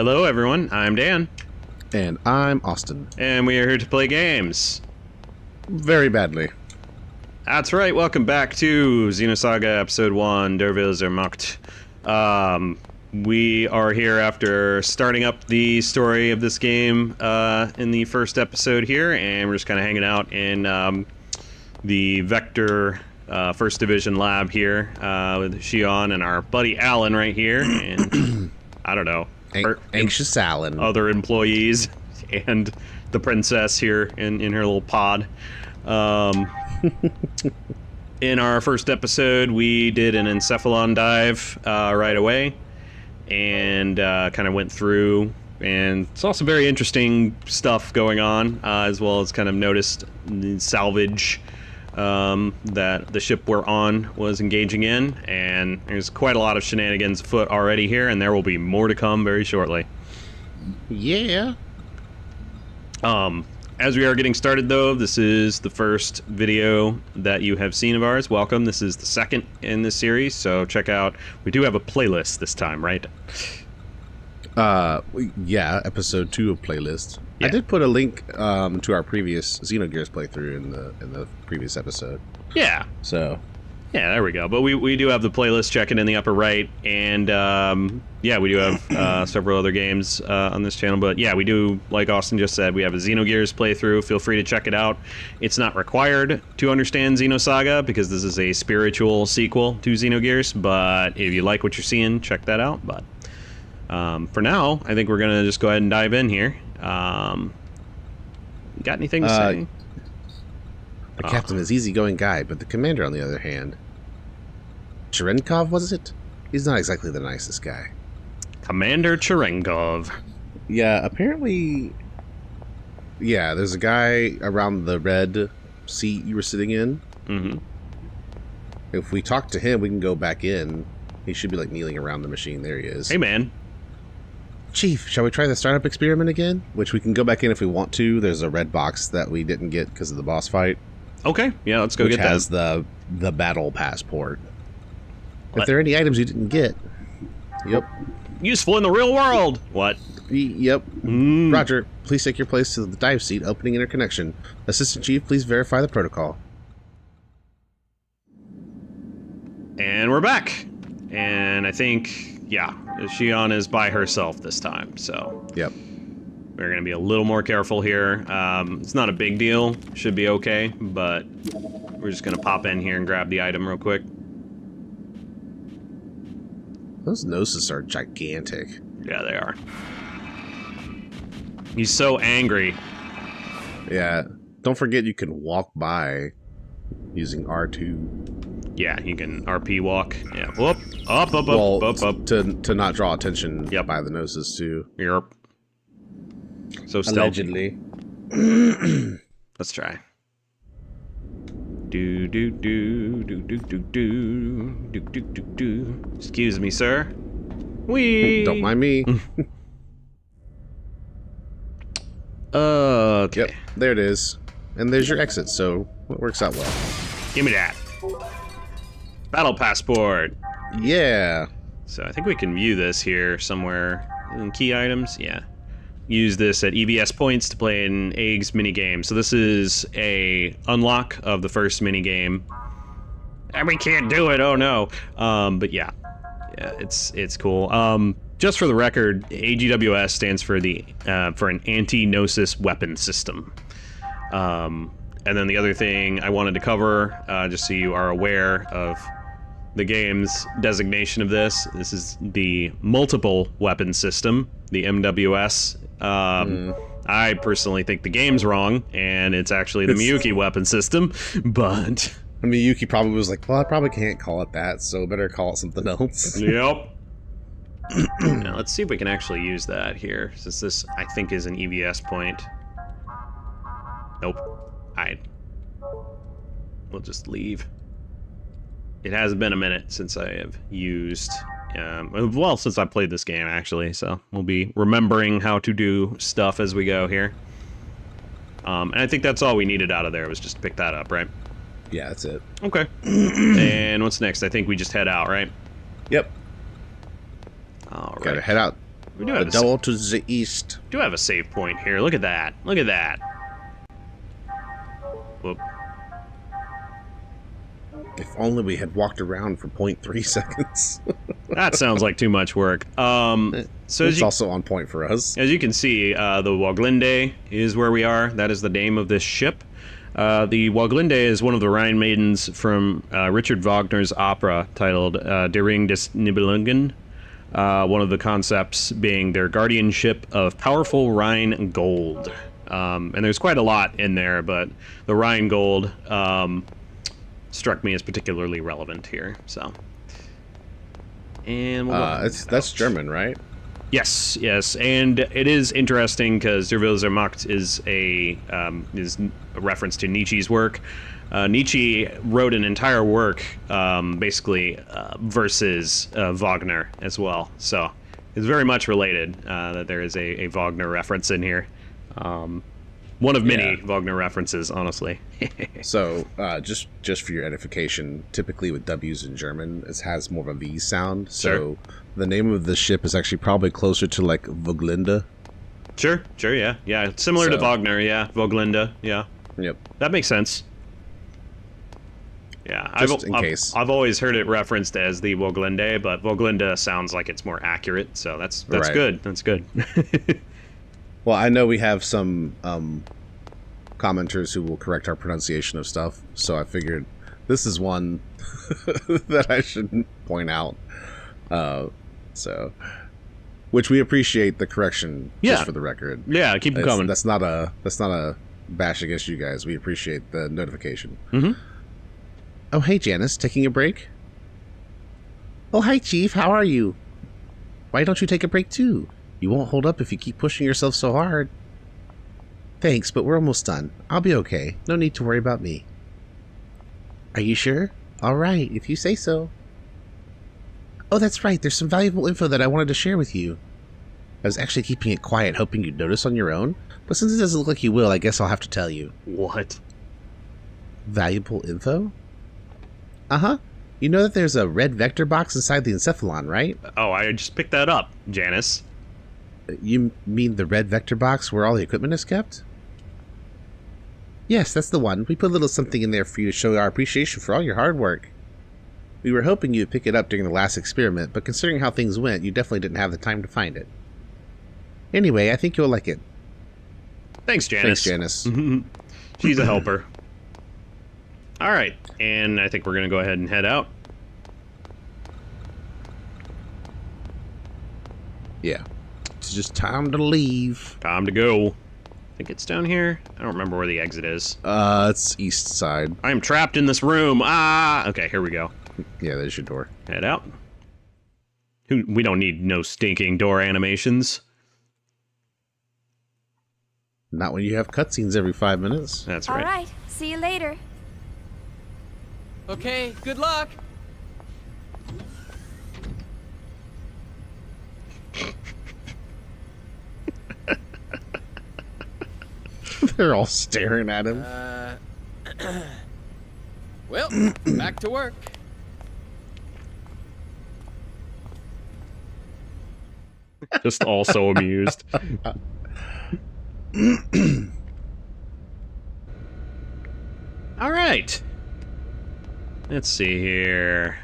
Hello, everyone. I'm Dan. And I'm Austin. And we are here to play games. Very badly. That's right. Welcome back to Xenosaga Episode 1, Der Wille Zermacht. We are here after starting up the story of this game in the first episode here, and we're just kind of hanging out in the Vector First Division lab here with Shion and our buddy Allen right here, and I don't know. Anxious Allen. Other employees, and the princess here in her little pod. In our first episode, we did an encephalon dive right away, and kind of went through, and saw some very interesting stuff going on, as well as kind of noticed the salvage that the ship we're on was engaging in, and there's quite a lot of shenanigans afoot already here, and there will be more to come very shortly. Yeah. As we are getting started, though, this is the first video that you have seen of ours. Welcome. This is the second in this series, so check out. We do have a playlist this time, right? Yeah, episode 2 of playlist. Yeah. I did put a link to our previous Xenogears playthrough in the previous episode. Yeah. So. Yeah, there we go. But we do have the playlist, check it in the upper right, and yeah, we do have several other games on this channel. But yeah, we do, like Austin just said, we have a Xenogears playthrough. Feel free to check it out. It's not required to understand Xenosaga because this is a spiritual sequel to Xenogears. But if you like what you're seeing, check that out. But for now, I think we're gonna just go ahead and dive in here. Got anything to say? The captain is easygoing guy, but the commander, on the other hand, Cherenkov, was it? He's not exactly the nicest guy. Commander Cherenkov. Yeah, apparently. Yeah, there's a guy around the red seat you were sitting in. Mm-hmm. If we talk to him, we can go back in. He should be like kneeling around the machine. There he is. Hey, man. Chief, shall we try the startup experiment again? Which we can go back in if we want to. There's a red box that we didn't get because of the boss fight. Okay, yeah, let's go get that. Which has the battle passport. If there are any items you didn't get, yep. Useful in the real world. What? Yep. Roger, please take your place to the dive seat, opening interconnection. Assistant Chief, please verify the protocol. And we're back. And I think, yeah, Shion is by herself this time, so. Yep. We're going to be a little more careful here. It's not a big deal. Should be okay, but we're just going to pop in here and grab the item real quick. Those noses are gigantic. Yeah, they are. He's so angry. Yeah. Don't forget you can walk by using R2. Yeah, you can RP walk. Yeah. Whoop. Up. To not draw attention by the noses, too. Yep. So stealthy. Allegedly. Let's try. Do. Excuse me, sir. Wee. Don't mind me. Okay. Yep, there it is. And there's your exit, so it works out well. Give me that. Battle passport. Yeah. So I think we can view this here somewhere in key items. Yeah. Use this at EVS points to play an eggs minigame. So this is a unlock of the first minigame. And we can't do it, oh no. But yeah, it's cool. Just for the record, AGWS stands for an anti-gnosis weapon system. And then the other thing I wanted to cover, just so you are aware of the game's designation of this is the multiple weapon system, the MWS. I personally think the game's wrong, and it's actually the Miyuki weapon system, but... Miyuki probably was like, well, I probably can't call it that, so better call it something else. Yep. Now, let's see if we can actually use that here, since this, I think, is an EVS point. Nope. We'll just leave. It has been a minute since I have used... well, since I played this game, actually, so we'll be remembering how to do stuff as we go here. And I think that's all we needed out of there, was just to pick that up, right? Yeah, that's it. Okay. And what's next? I think we just head out, right? Yep. All right. Gotta head out We do The have a double to the east. do have a save point here. Look at that. Look at that. Whoop. If only we had walked around for 0.3 seconds. That sounds like too much work. So It's also on point for us. as you can see, the Woglinde is where we are. That is the name of this ship. The Woglinde is one of the Rhine maidens from Richard Wagner's opera titled Der Ring des Nibelungen. One of the concepts being their guardianship of powerful Rhine gold. And there's quite a lot in there, but the Rhine gold struck me as particularly relevant here. So, and that's German, right? Yes, yes, and it is interesting because Der Wille zur Macht is a reference to Nietzsche's work. Nietzsche wrote an entire work, basically versus Wagner as well. So it's very much related that there is a Wagner reference in here. One of many Wagner references, honestly. So, just for your edification, typically with W's in German, it has more of a V sound. So, the name of the ship is actually probably closer to like Woglinde. Sure, yeah. Similar to Wagner, yeah. Woglinde, yeah. Yep. That makes sense. Yeah, Just in case. I've always heard it referenced as the Woglinde, but Woglinde sounds like it's more accurate, so that's Right. good. That's good. Well, I know we have some commenters who will correct our pronunciation of stuff, so I figured this is one that I should point out. Which we appreciate the correction, just for the record. Yeah, keep them coming. That's not a bash against you guys. We appreciate the notification. Mm-hmm. Oh, hey, Janice, taking a break? Oh, hi, Chief. How are you? Why don't you take a break, too? You won't hold up if you keep pushing yourself so hard. Thanks, but we're almost done. I'll be okay. No need to worry about me. Are you sure? All right, if you say so. Oh, that's right. There's some valuable info that I wanted to share with you. I was actually keeping it quiet, hoping you'd notice on your own. But since it doesn't look like you will, I guess I'll have to tell you. What? Valuable info? Uh-huh. You know that there's a red vector box inside the encephalon, right? Oh, I just picked that up, Janice. You mean the red vector box where all the equipment is kept? Yes, that's the one. We put a little something in there for you to show our appreciation for all your hard work. We were hoping you'd pick it up during the last experiment, but considering how things went, you definitely didn't have the time to find it. Anyway, I think you'll like it. Thanks, Janice. She's a helper. All right, and I think we're going to go ahead and head out. Yeah. It's just time to leave. Time to go. I think it's down here. I don't remember where the exit is. It's east side. I am trapped in this room. Ah! Okay, here we go. Yeah, there's your door. Head out. We don't need no stinking door animations. Not when you have cutscenes every 5 minutes. That's right. All right, see you later. Okay, good luck. They're all staring at him. Well, back to work. Just all so amused. All right. Let's see here.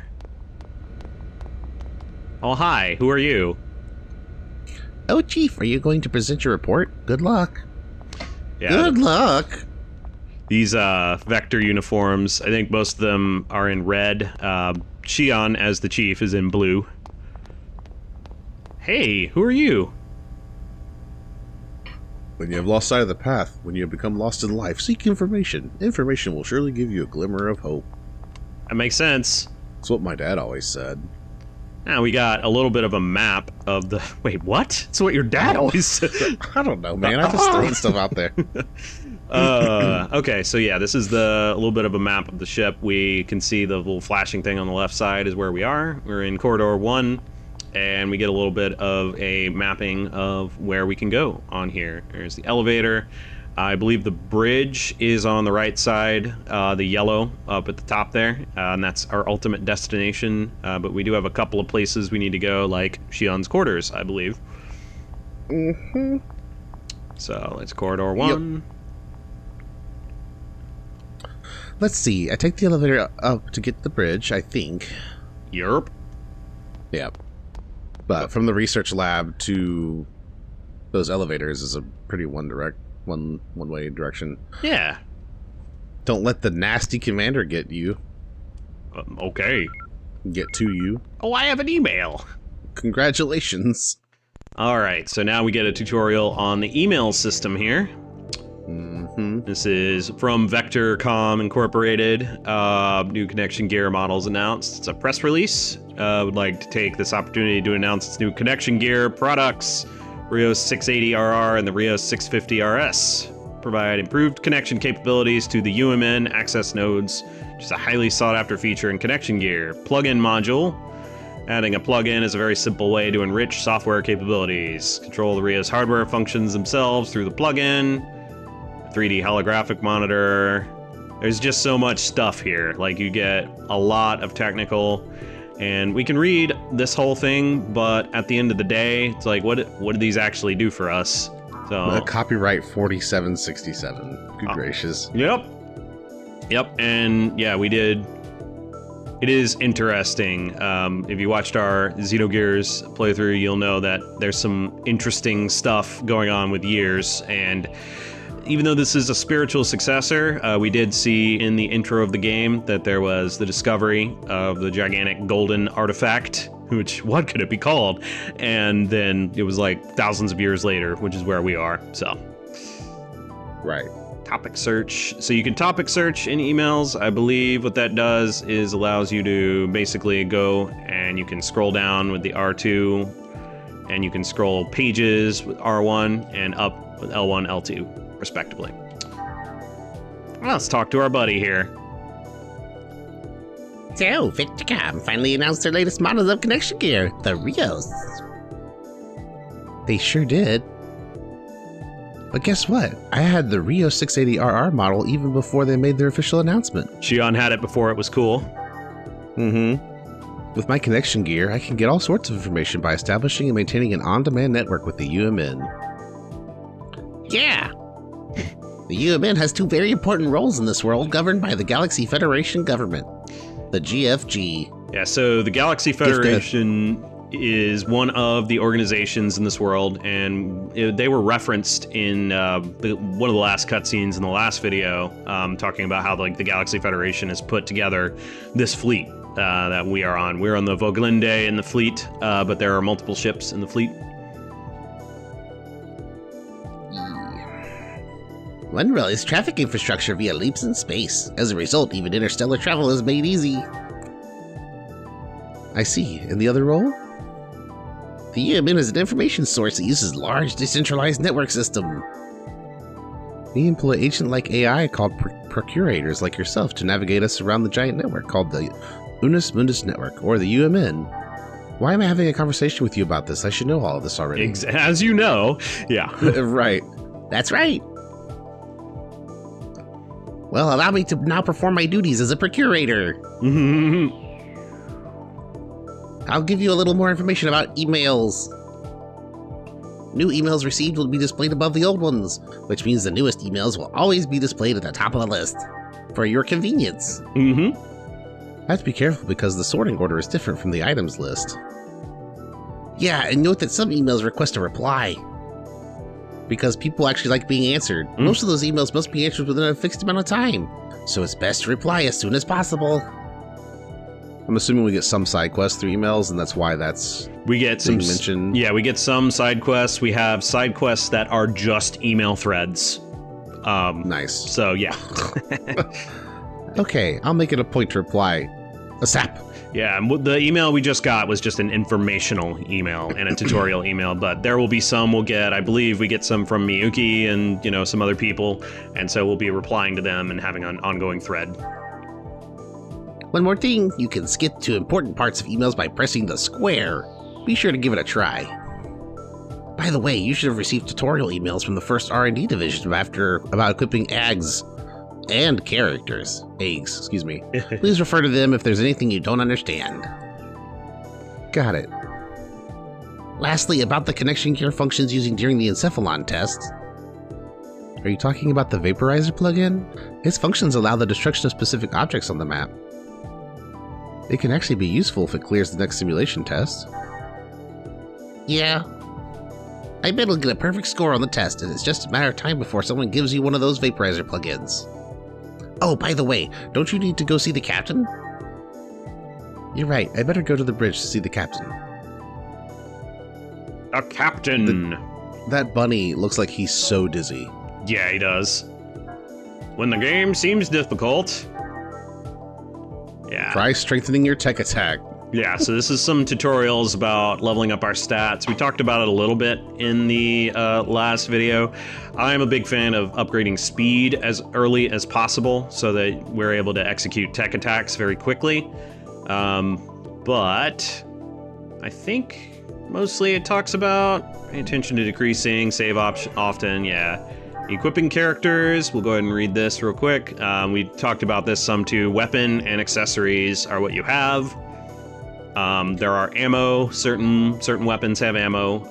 Oh, hi. Who are you? Oh, Chief, are you going to present your report? Good luck. Yeah. Good luck. These Vector uniforms, I think most of them are in red. Shion, as the chief, is in blue. Hey, who are you? When you have lost sight of the path, when you have become lost in life, seek information. Information will surely give you a glimmer of hope. That makes sense. That's what my dad always said. Now we got a little bit of a map of the... Wait, what? That's what your dad always said. I don't know, man. I'm just throwing stuff out there. Okay, so yeah, this is a little bit of a map of the ship. We can see the little flashing thing on the left side is where we are. We're in Corridor 1, and we get a little bit of a mapping of where we can go on here. There's the elevator. I believe the bridge is on the right side, the yellow up at the top there, and that's our ultimate destination. But we do have a couple of places we need to go, like Shion's quarters, I believe. Mm-hmm. So it's corridor 1. Let's see. I take the elevator up to get to the bridge, I think. Yerp. Yep. But from the research lab to those elevators is a pretty one-way direction. Yeah. Don't let the nasty commander get you. Okay. Get to you. Oh, I have an email. Congratulations. All right, so now we get a tutorial on the email system here. Mm-hmm. This is from Vector.com Incorporated. New connection gear models announced. It's a press release. Would like to take this opportunity to announce its new connection gear products, Rios 680RR and the Rios 650RS. Provide improved connection capabilities to the UMN access nodes, which is a highly sought-after feature in connection gear. Plugin module. Adding a plugin is a very simple way to enrich software capabilities. Control the Rios hardware functions themselves through the plugin. 3D holographic monitor. There's just so much stuff here. Like, you get a lot of technical, and we can read this whole thing, but at the end of the day, it's like, what do these actually do for us? So Copyright 4767. Good gracious. Yep. And yeah, we did. It is interesting. If you watched our Xenogears playthrough, you'll know that there's some interesting stuff going on with Years. And even though this is a spiritual successor, we did see in the intro of the game that there was the discovery of the gigantic golden artifact, which, what could it be called? And then it was like thousands of years later, which is where we are. So, right. Topic search. So you can topic search in emails. I believe what that does is allows you to basically go and you can scroll down with the R2 and you can scroll pages with R1 and up with L1, L2, respectively. Well, let's talk to our buddy here. So, Vector.com finally announced their latest models of connection gear, the Rios. They sure did. But guess what? I had the Rios 680RR model even before they made their official announcement. Shion had it before it was cool. Mm-hmm. With my connection gear, I can get all sorts of information by establishing and maintaining an on-demand network with the UMN. Yeah! The UMN has two very important roles in this world governed by the Galaxy Federation government. The GFG. Yeah, so the Galaxy Federation is one of the organizations in this world, and they were referenced in one of the last cutscenes in the last video, talking about how the Galaxy Federation has put together this fleet that we are on. We're on the Woglinde in the fleet, but there are multiple ships in the fleet. One role is traffic infrastructure via leaps in space. As a result, even interstellar travel is made easy. I see. And the other role? The UMN is an information source that uses large decentralized network system. We employ agent-like AI called procurators like yourself to navigate us around the giant network called the Unus Mundus Network, or the UMN. Why am I having a conversation with you about this? I should know all of this already. As you know, yeah. Right. That's right. Well, allow me to now perform my duties as a procurator. I'll give you a little more information about emails. New emails received will be displayed above the old ones, which means the newest emails will always be displayed at the top of the list, for your convenience. I have to be careful because the sorting order is different from the items list. Yeah, and note that some emails request a reply, because people actually like being answered. Most of those emails must be answered within a fixed amount of time, so it's best to reply as soon as possible. I'm assuming we get some side quests through emails, and that's why we get some mentioned. Yeah, we get some side quests. We have side quests that are just email threads. Nice. So yeah. Okay, I'll make it a point to reply ASAP. Yeah, the email we just got was just an informational email and a tutorial email, but there will be some we'll get. I believe we get some from Miyuki and some other people, and so we'll be replying to them and having an ongoing thread. One more thing, you can skip to important parts of emails by pressing the square. Be sure to give it a try. By the way, you should have received tutorial emails from the first R&D division about equipping eggs and characters. Eggs, excuse me. Please refer to them if there's anything you don't understand. Got it. Lastly, about the connection gear functions using during the Encephalon test. Are you talking about the Vaporizer plugin? Its functions allow the destruction of specific objects on the map. It can actually be useful if it clears the next simulation test. Yeah. I bet it'll get a perfect score on the test, and it's just a matter of time before someone gives you one of those Vaporizer plugins. Oh, by the way, don't you need to go see the captain? You're right, I better go to the bridge to see the captain. A captain! That bunny looks like he's so dizzy. Yeah, he does. When the game seems difficult... Yeah. Try strengthening your tech attack. Yeah, so this is some tutorials about leveling up our stats. We talked about it a little bit in the last video. I'm a big fan of upgrading speed as early as possible so that we're able to execute tech attacks very quickly. But I think mostly it talks about pay attention to decreasing, save often, yeah. Equipping characters, we'll go ahead and read this real quick. We talked about this some too. Weapon and accessories are what you have. There are ammo, certain weapons have ammo.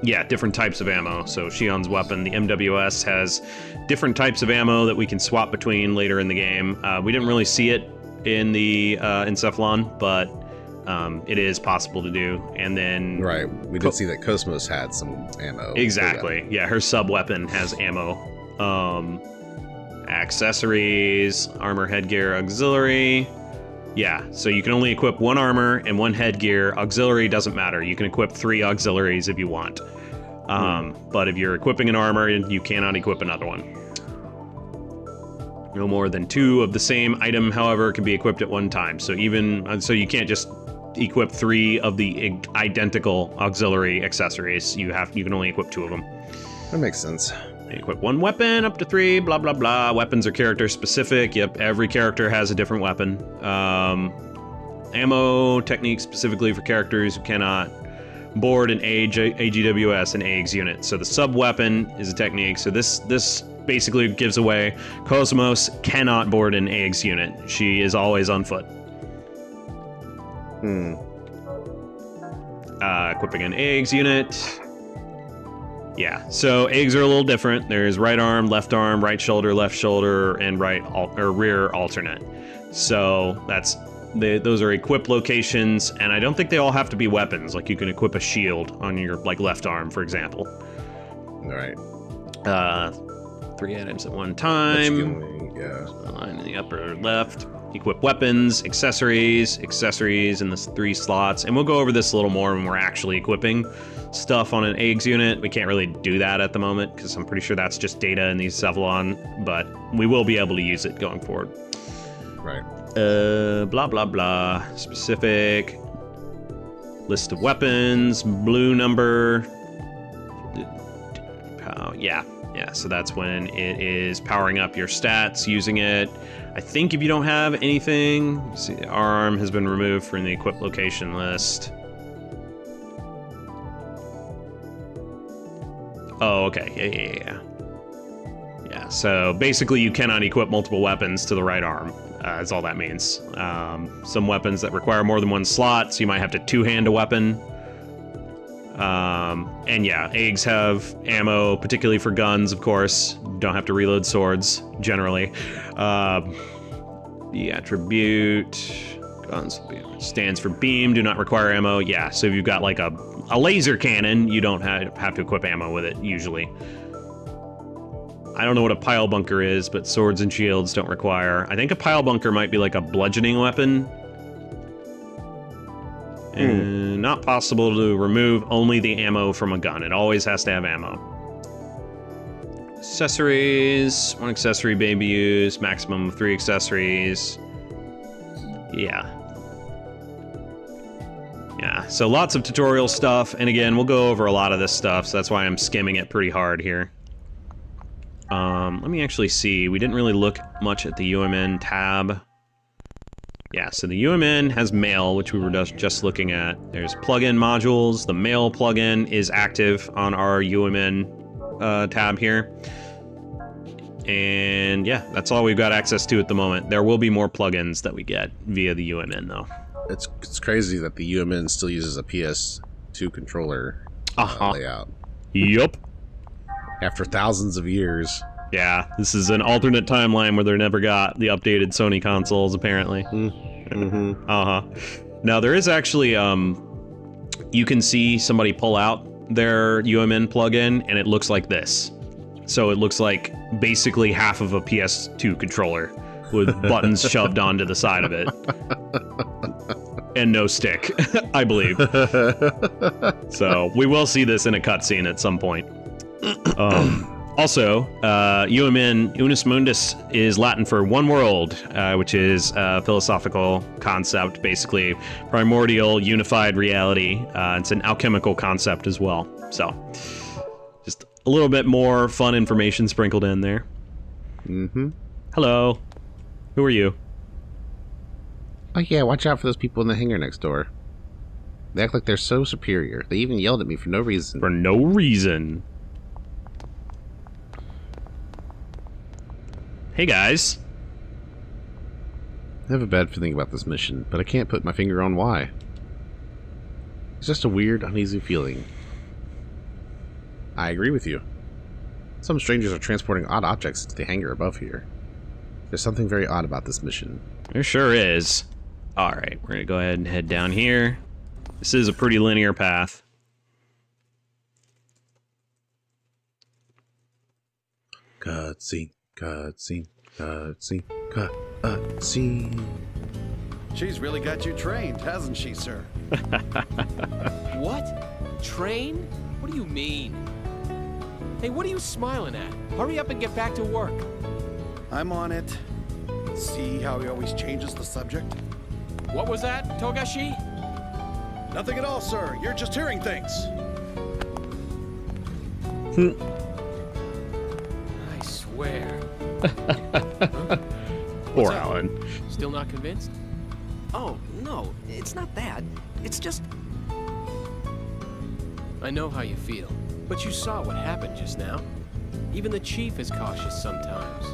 Yeah, different types of ammo. So Shion's weapon, the MWS, has different types of ammo that we can swap between later in the game. We didn't really see it in the Encephalon, but it is possible to do. And then... Right, we did see that Kos-mos had some ammo. Exactly, yeah, her sub-weapon has ammo. Accessories, armor, headgear, auxiliary... Yeah, so you can only equip one armor and one headgear. Auxiliary doesn't matter. You can equip 3 auxiliaries if you want. But if you're equipping an armor, you cannot equip another one. No more than 2 of the same item, however, can be equipped at one time. So so you can't just equip 3 of the identical auxiliary accessories. You can only equip 2 of them. That makes sense. Equip 1 weapon, up to 3, blah, blah, blah. Weapons are character specific. Yep, every character has a different weapon. Ammo techniques specifically for characters who cannot board an AGWS and AEGS unit. So the sub-weapon is a technique. So this basically gives away Kos-mos cannot board an AEGS unit. She is always on foot. Equipping an AEGS unit... Yeah, so eggs are a little different. There's right arm, left shoulder, and rear alternate. So those are equip locations, and I don't think they all have to be weapons. Like you can equip a shield on your left arm, for example. All right. 3 items at one time. Yeah. Line in the upper left. Equip weapons, accessories in the 3 slots, and we'll go over this a little more when we're actually equipping stuff on an AEGS unit. We can't really do that at the moment because I'm pretty sure that's just data in the Encephalon, but we will be able to use it going forward. Right. Blah, blah, blah. Specific list of weapons, blue number. Yeah, so that's when it is powering up your stats, using it. I think if you don't have anything, see, arm has been removed from the equip location list. Oh, okay, yeah, so basically you cannot equip multiple weapons to the right arm. That's all that means. Some weapons that require more than 1 slot, so you might have to 2-hand a weapon. And yeah, AEGS have ammo, particularly for guns, of course. You don't have to reload swords, generally. The attribute... Guns stands for beam, do not require ammo. Yeah, so if you've got like a laser cannon, you don't have to equip ammo with it, usually. I don't know what a pile bunker is, but swords and shields don't require. I think a pile bunker might be like a bludgeoning weapon. And not possible to remove only the ammo from a gun. It always has to have ammo. Accessories. 1 accessory may be used. Maximum of 3 accessories. Yeah, so lots of tutorial stuff, and again, we'll go over a lot of this stuff, so that's why I'm skimming it pretty hard here. Let me actually see. We didn't really look much at the UMN tab. Yeah, so the UMN has mail, which we were just looking at. There's plugin modules. The mail plugin is active on our UMN tab here. And yeah, that's all we've got access to at the moment. There will be more plugins that we get via the UMN, though. It's crazy that the UMN still uses a PS2 controller layout. Yup. After thousands of years. Yeah, this is an alternate timeline where they never got the updated Sony consoles, apparently. Mm-hmm. Now, there is actually, you can see somebody pull out their UMN plugin, and it looks like this. So it looks like basically half of a PS2 controller with buttons shoved onto the side of it. And no stick, I believe. So we will see this in a cutscene at some point. Also, UMN, Unus Mundus, is Latin for one world, which is a philosophical concept, basically primordial, unified reality. It's an alchemical concept as well. So, just a little bit more fun information sprinkled in there. Mm-hmm. Hello. Who are you? Oh yeah, watch out for those people in the hangar next door. They act like they're so superior. They even yelled at me for no reason. For no reason. Hey guys. I have a bad feeling about this mission, but I can't put my finger on why. It's just a weird, uneasy feeling. I agree with you. Some strangers are transporting odd objects to the hangar above here. There's something very odd about this mission. There sure is. Alright, we're gonna go ahead and head down here. This is a pretty linear path. Cutscene, cutscene, cutscene, cutscene. She's really got you trained, hasn't she, sir? What? Train? What do you mean? Hey, what are you smiling at? Hurry up and get back to work. I'm on it. See how he always changes the subject? What was that, Togashi? Nothing at all, sir. You're just hearing things. I swear. Poor Alan. Still not convinced? Oh, no, it's not that. It's just... I know how you feel, but you saw what happened just now. Even the chief is cautious sometimes.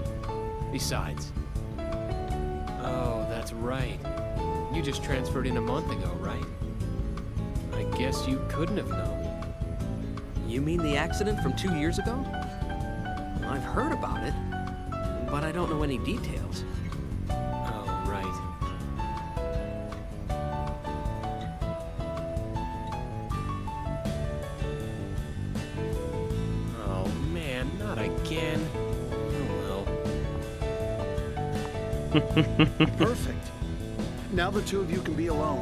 Besides... Oh, that's right. You just transferred in a month ago, right? I guess you couldn't have known. You mean the accident from 2 years ago? I've heard about it, but I don't know any details. Oh, right. Oh, man, not again. Oh, well. Perfect. Now the two of you can be alone.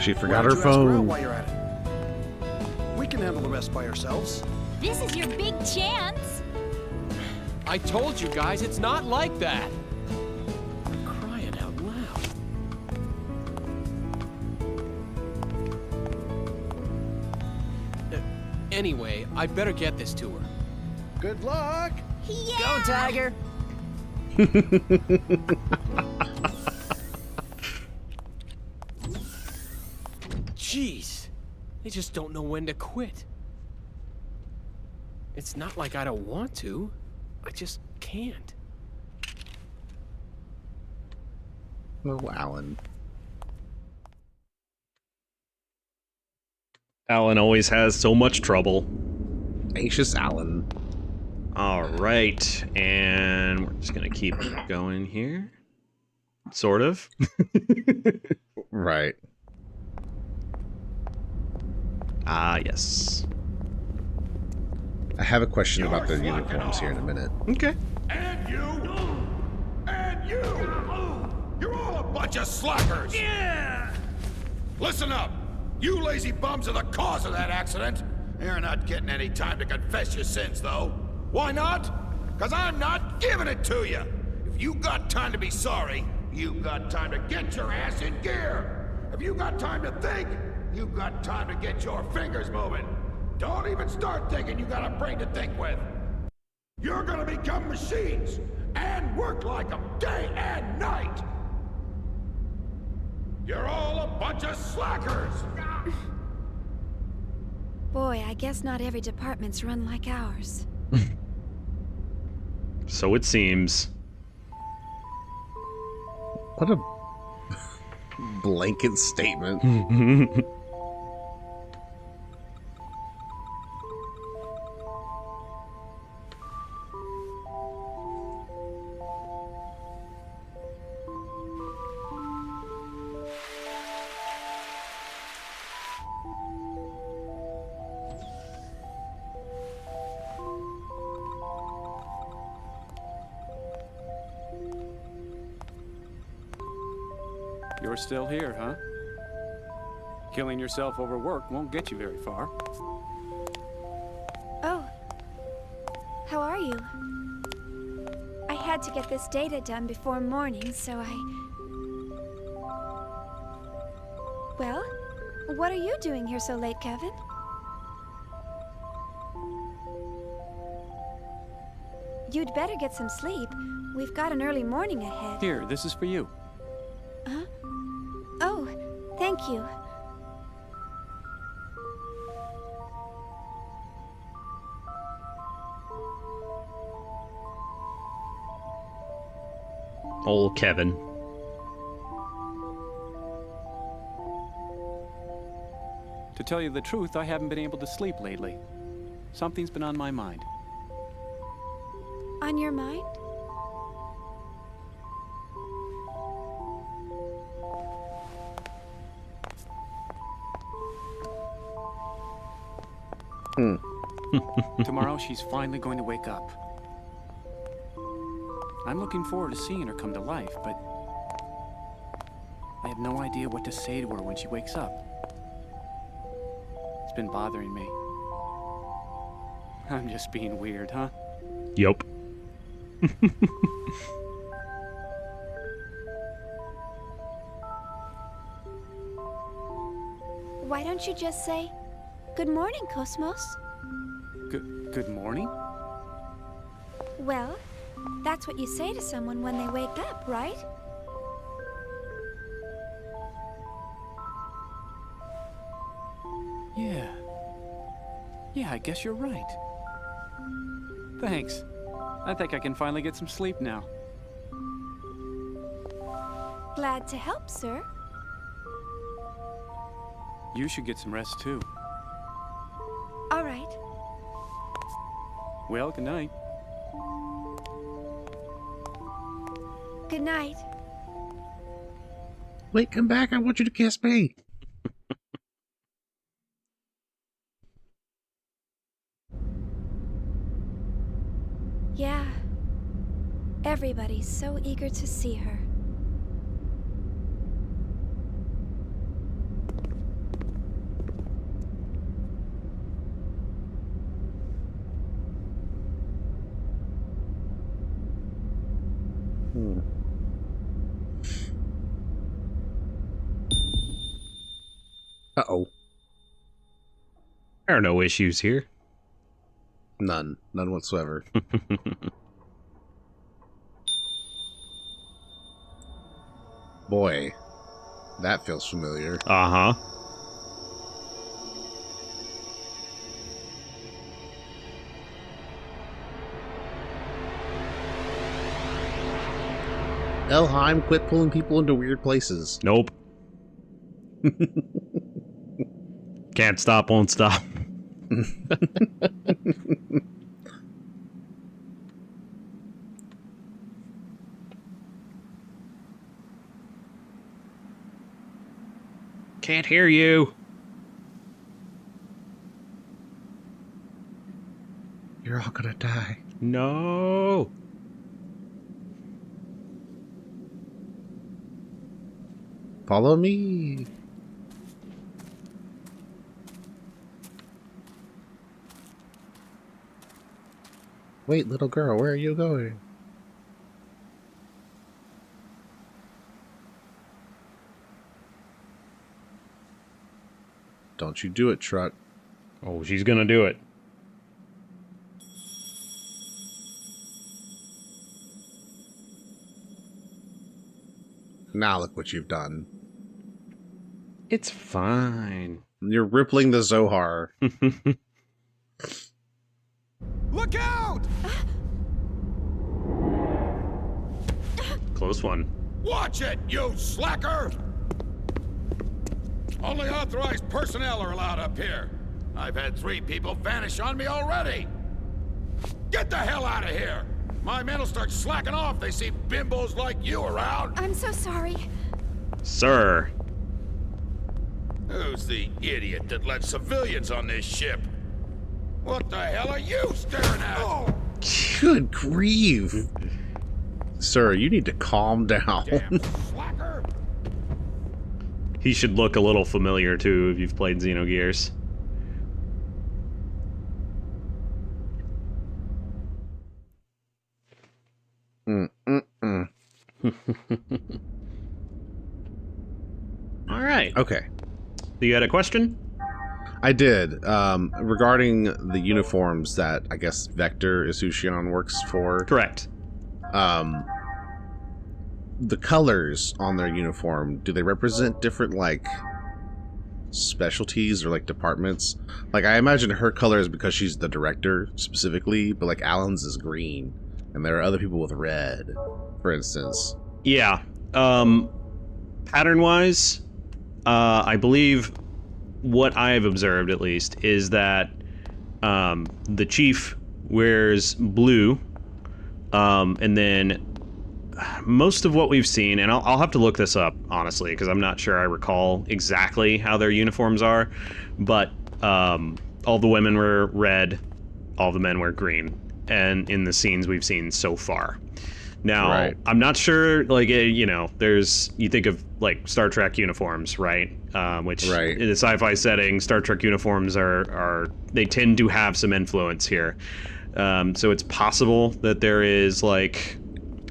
She Why forgot don't her you ask her out phone. while you're at it? We can handle the rest by ourselves. This is your big chance. I told you guys, it's not like that. Crying out loud. Anyway, I'd better get this to her. Good luck! Yeah. Go, Tiger! Jeez, they just don't know when to quit. It's not like I don't want to. I just can't. Oh, Alan. Alan always has so much trouble. Anxious Alan. Alright, and we're just gonna keep going here. Sort of. Right. Ah, yes. I have a question about their uniforms here in a minute. Okay. And you! And you! You're all a bunch of slackers! Yeah! Listen up! You lazy bums are the cause of that accident! You're not getting any time to confess your sins, though. Why not? Because I'm not giving it to you! If you got time to be sorry, you got time to get your ass in gear! If you got time to think, you got time to get your fingers moving! Don't even start thinking you got a brain to think with! You're gonna become machines, and work like them day and night! You're all a bunch of slackers! Boy, I guess not every department's run like ours. So it seems. What a blanket statement. You're still here, huh? Killing yourself over work won't get you very far. Oh. How are you? I had to get this data done before morning, so Well, what are you doing here so late, Kevin? You'd better get some sleep. We've got an early morning ahead. Here, this is for you. Huh? Oh, thank you. Old Kevin. To tell you the truth, I haven't been able to sleep lately. Something's been on my mind. On your mind? Tomorrow she's finally going to wake up. I'm looking forward to seeing her come to life, but I have no idea what to say to her when she wakes up. It's been bothering me. I'm just being weird, huh? Yup. Why don't you just say, "Good morning, Kos-mos"? Good morning? Well, that's what you say to someone when they wake up, right? Yeah, I guess you're right. Thanks. I think I can finally get some sleep now. Glad to help, sir. You should get some rest too. All right. Well, good night. Good night. Wait, come back. I want you to kiss me. Yeah. Everybody's so eager to see her. Uh-oh. There are no issues here. None. None whatsoever. Boy, that feels familiar. Uh-huh. Elhaym, quit pulling people into weird places. Nope. Can't stop, won't stop. Can't hear you. You're all gonna die. No. Follow me. Wait, little girl, where are you going? Don't you do it, Trut. Oh, she's gonna do it. Now look what you've done. It's fine. You're rippling the Zohar. Look out! Close one. Watch it, you slacker! Only authorized personnel are allowed up here. I've had 3 people vanish on me already. Get the hell out of here! My men will start slacking off. They see bimbos like you around. I'm so sorry. Sir. Who's the idiot that let civilians on this ship? What the hell are you staring at? Oh, Good grief. Sir, you need to calm down. damn slacker! He should look a little familiar, too, if you've played Xenogears. All right. Okay. You had a question? I did. Regarding the uniforms that I guess Vector is who Shion works for. Correct. The colors on their uniform, do they represent different, like, specialties or, like, departments? Like, I imagine her color is because she's the director, specifically, but, like, Allen's is green, and there are other people with red, for instance. Yeah. Pattern-wise, I believe what I've observed, at least, is that the chief wears blue, and then most of what we've seen, and I'll have to look this up, honestly, because I'm not sure I recall exactly how their uniforms are, but all the women wear red, all the men wear green, and in the scenes we've seen so far. Now, Right. I'm not sure, like, you know, you think of, like, Star Trek uniforms, right? Which, Right. in a sci-fi setting, Star Trek uniforms they tend to have some influence here. So it's possible that there is, like,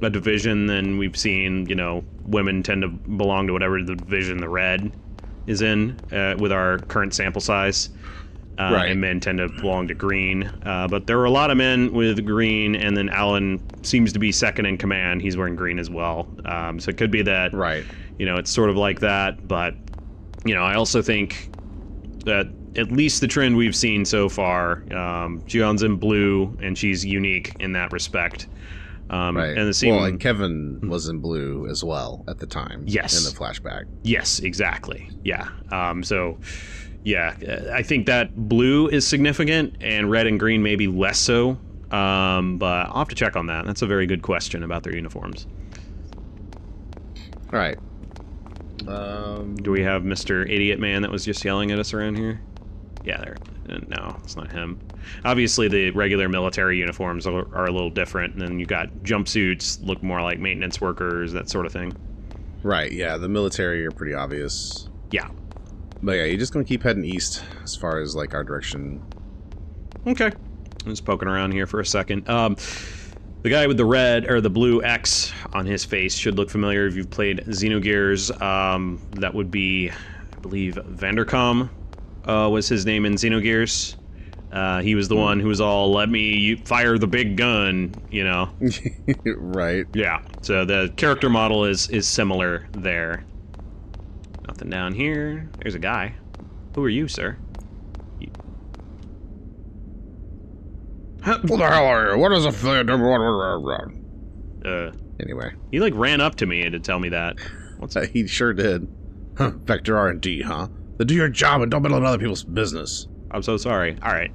a division, and we've seen, you know, women tend to belong to whatever the division the red is in, with our current sample size. Right. And men tend to belong to green. But there are a lot of men with green, and then Allen seems to be second in command. He's wearing green as well. So it could be that, Right. you know, it's sort of like that. But, you know, I also think that at least the trend we've seen so far, Jion's in blue, and she's unique in that respect. Right. And the scene, well, and Kevin was in blue as well at the time. Yes. In the flashback. Yes, exactly. Yeah. So, yeah, I think that blue is significant, and red and green maybe less so. But I'll have to check on that. That's a very good question about their uniforms. All right. Do we have Mr. Idiot Man that was just yelling at us around here? Yeah, there. No, it's not him. Obviously, the regular military uniforms are a little different, and then you got jumpsuits, look more like maintenance workers, that sort of thing. Right, yeah, the military are pretty obvious. Yeah. But yeah, you're just gonna keep heading east as far as, like, our direction. Okay. I'm just poking around here for a second. The guy with the red, or the blue X on his face should look familiar if you've played Xenogears. That would be, I believe, Vandercom was his name in Xenogears. He was the one who was all, let me fire the big gun, you know? Right. Yeah, so the character model is similar there. Nothing down here. There's a guy. Who are you, sir? Who the hell are you? What is a... Anyway. He, like, ran up to me to tell me that. He sure did. Huh, Vector R&D, huh? Then do your job and don't meddle in other people's business. I'm so sorry. All right.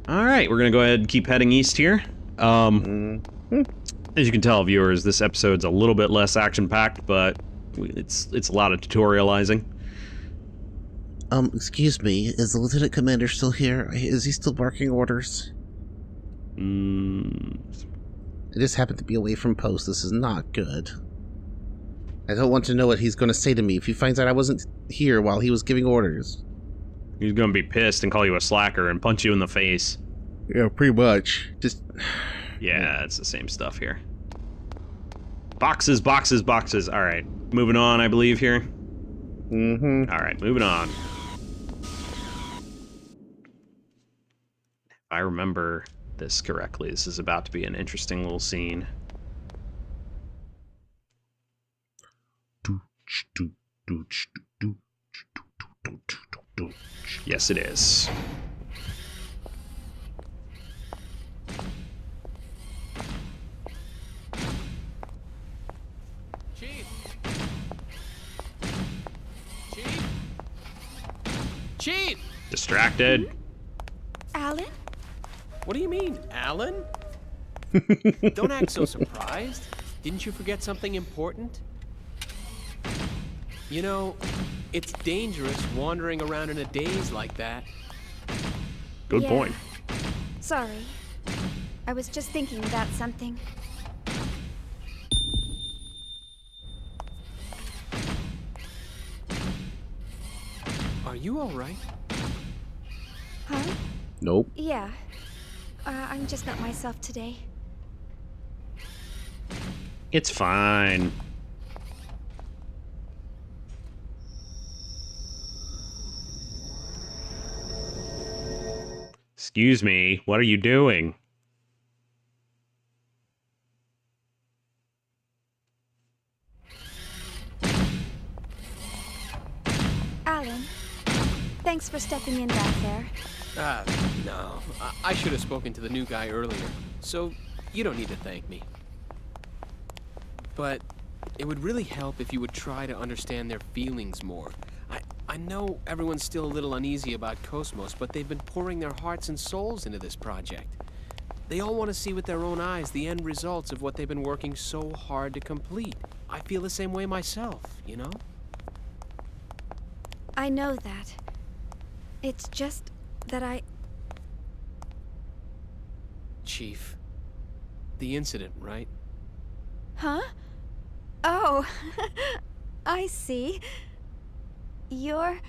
All right, we're going to go ahead and keep heading east here. As you can tell, viewers, this episode's a little bit less action-packed, but it's a lot of tutorializing. Excuse me, is the Lieutenant Commander still here? Is he still barking orders? I just happened to be away from post. This is not good. I don't want to know what he's going to say to me if he finds out I wasn't here while he was giving orders. He's going to be pissed and call you a slacker and punch you in the face. Yeah, pretty much. Just... Yeah, it's the same stuff here. Boxes, boxes, boxes. All right, moving on, I believe, here. Mm-hmm. All right, moving on. If I remember this correctly, this is about to be an interesting little scene. Yes, it is. Chief! Chief! Distracted. Alan? What do you mean, Alan? Don't act so surprised. Didn't you forget something important? You know, it's dangerous wandering around in a daze like that. Good Yeah. point. Sorry. I was just thinking about something. Are you all right? Huh? Nope. Yeah. I'm just not myself today. It's fine. Excuse me, what are you doing? Alan, thanks for stepping in back there. No. I should have spoken to the new guy earlier, so you don't need to thank me. But it would really help if you would try to understand their feelings more. I know everyone's still a little uneasy about Kos-mos, but they've been pouring their hearts and souls into this project. They all want to see with their own eyes the end results of what they've been working so hard to complete. I feel the same way myself, you know? I know that. It's just that Chief, the incident, right? Huh? Oh, I see. You're...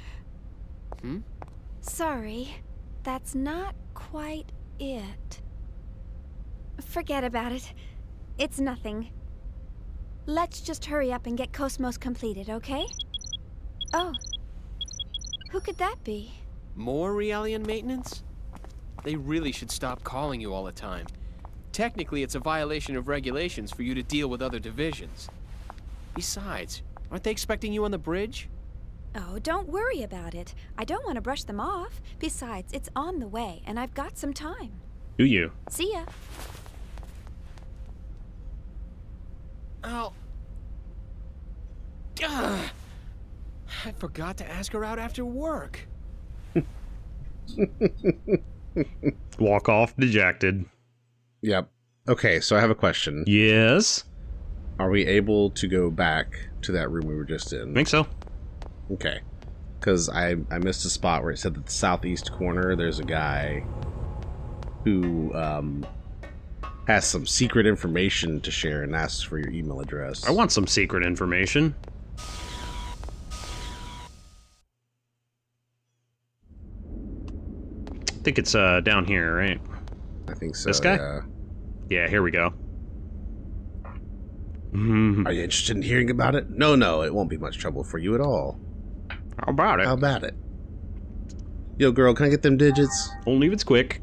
Sorry, that's not quite it. Forget about it. It's nothing. Let's just hurry up and get Kos-mos completed, okay? Oh. Who could that be? More Realian Maintenance? They really should stop calling you all the time. Technically, it's a violation of regulations for you to deal with other divisions. Besides, aren't they expecting you on the bridge? Oh, don't worry about it. I don't want to brush them off. Besides, it's on the way, and I've got some time. Do you? See ya. Oh. Ugh. I forgot to ask her out after work. Walk off dejected. Yep. Okay, so I have a question. Yes? Are we able to go back to that room we were just in? Think so. Okay. Because I missed a spot where it said that the southeast corner, there's a guy who has some secret information to share and asks for your email address. I want some secret information. I think it's down here, right? I think so. This guy? Yeah. Yeah, here we go. Are you interested in hearing about it? No, it won't be much trouble for you at all. How about it? How about it? Yo, girl, can I get them digits? Only if it's quick.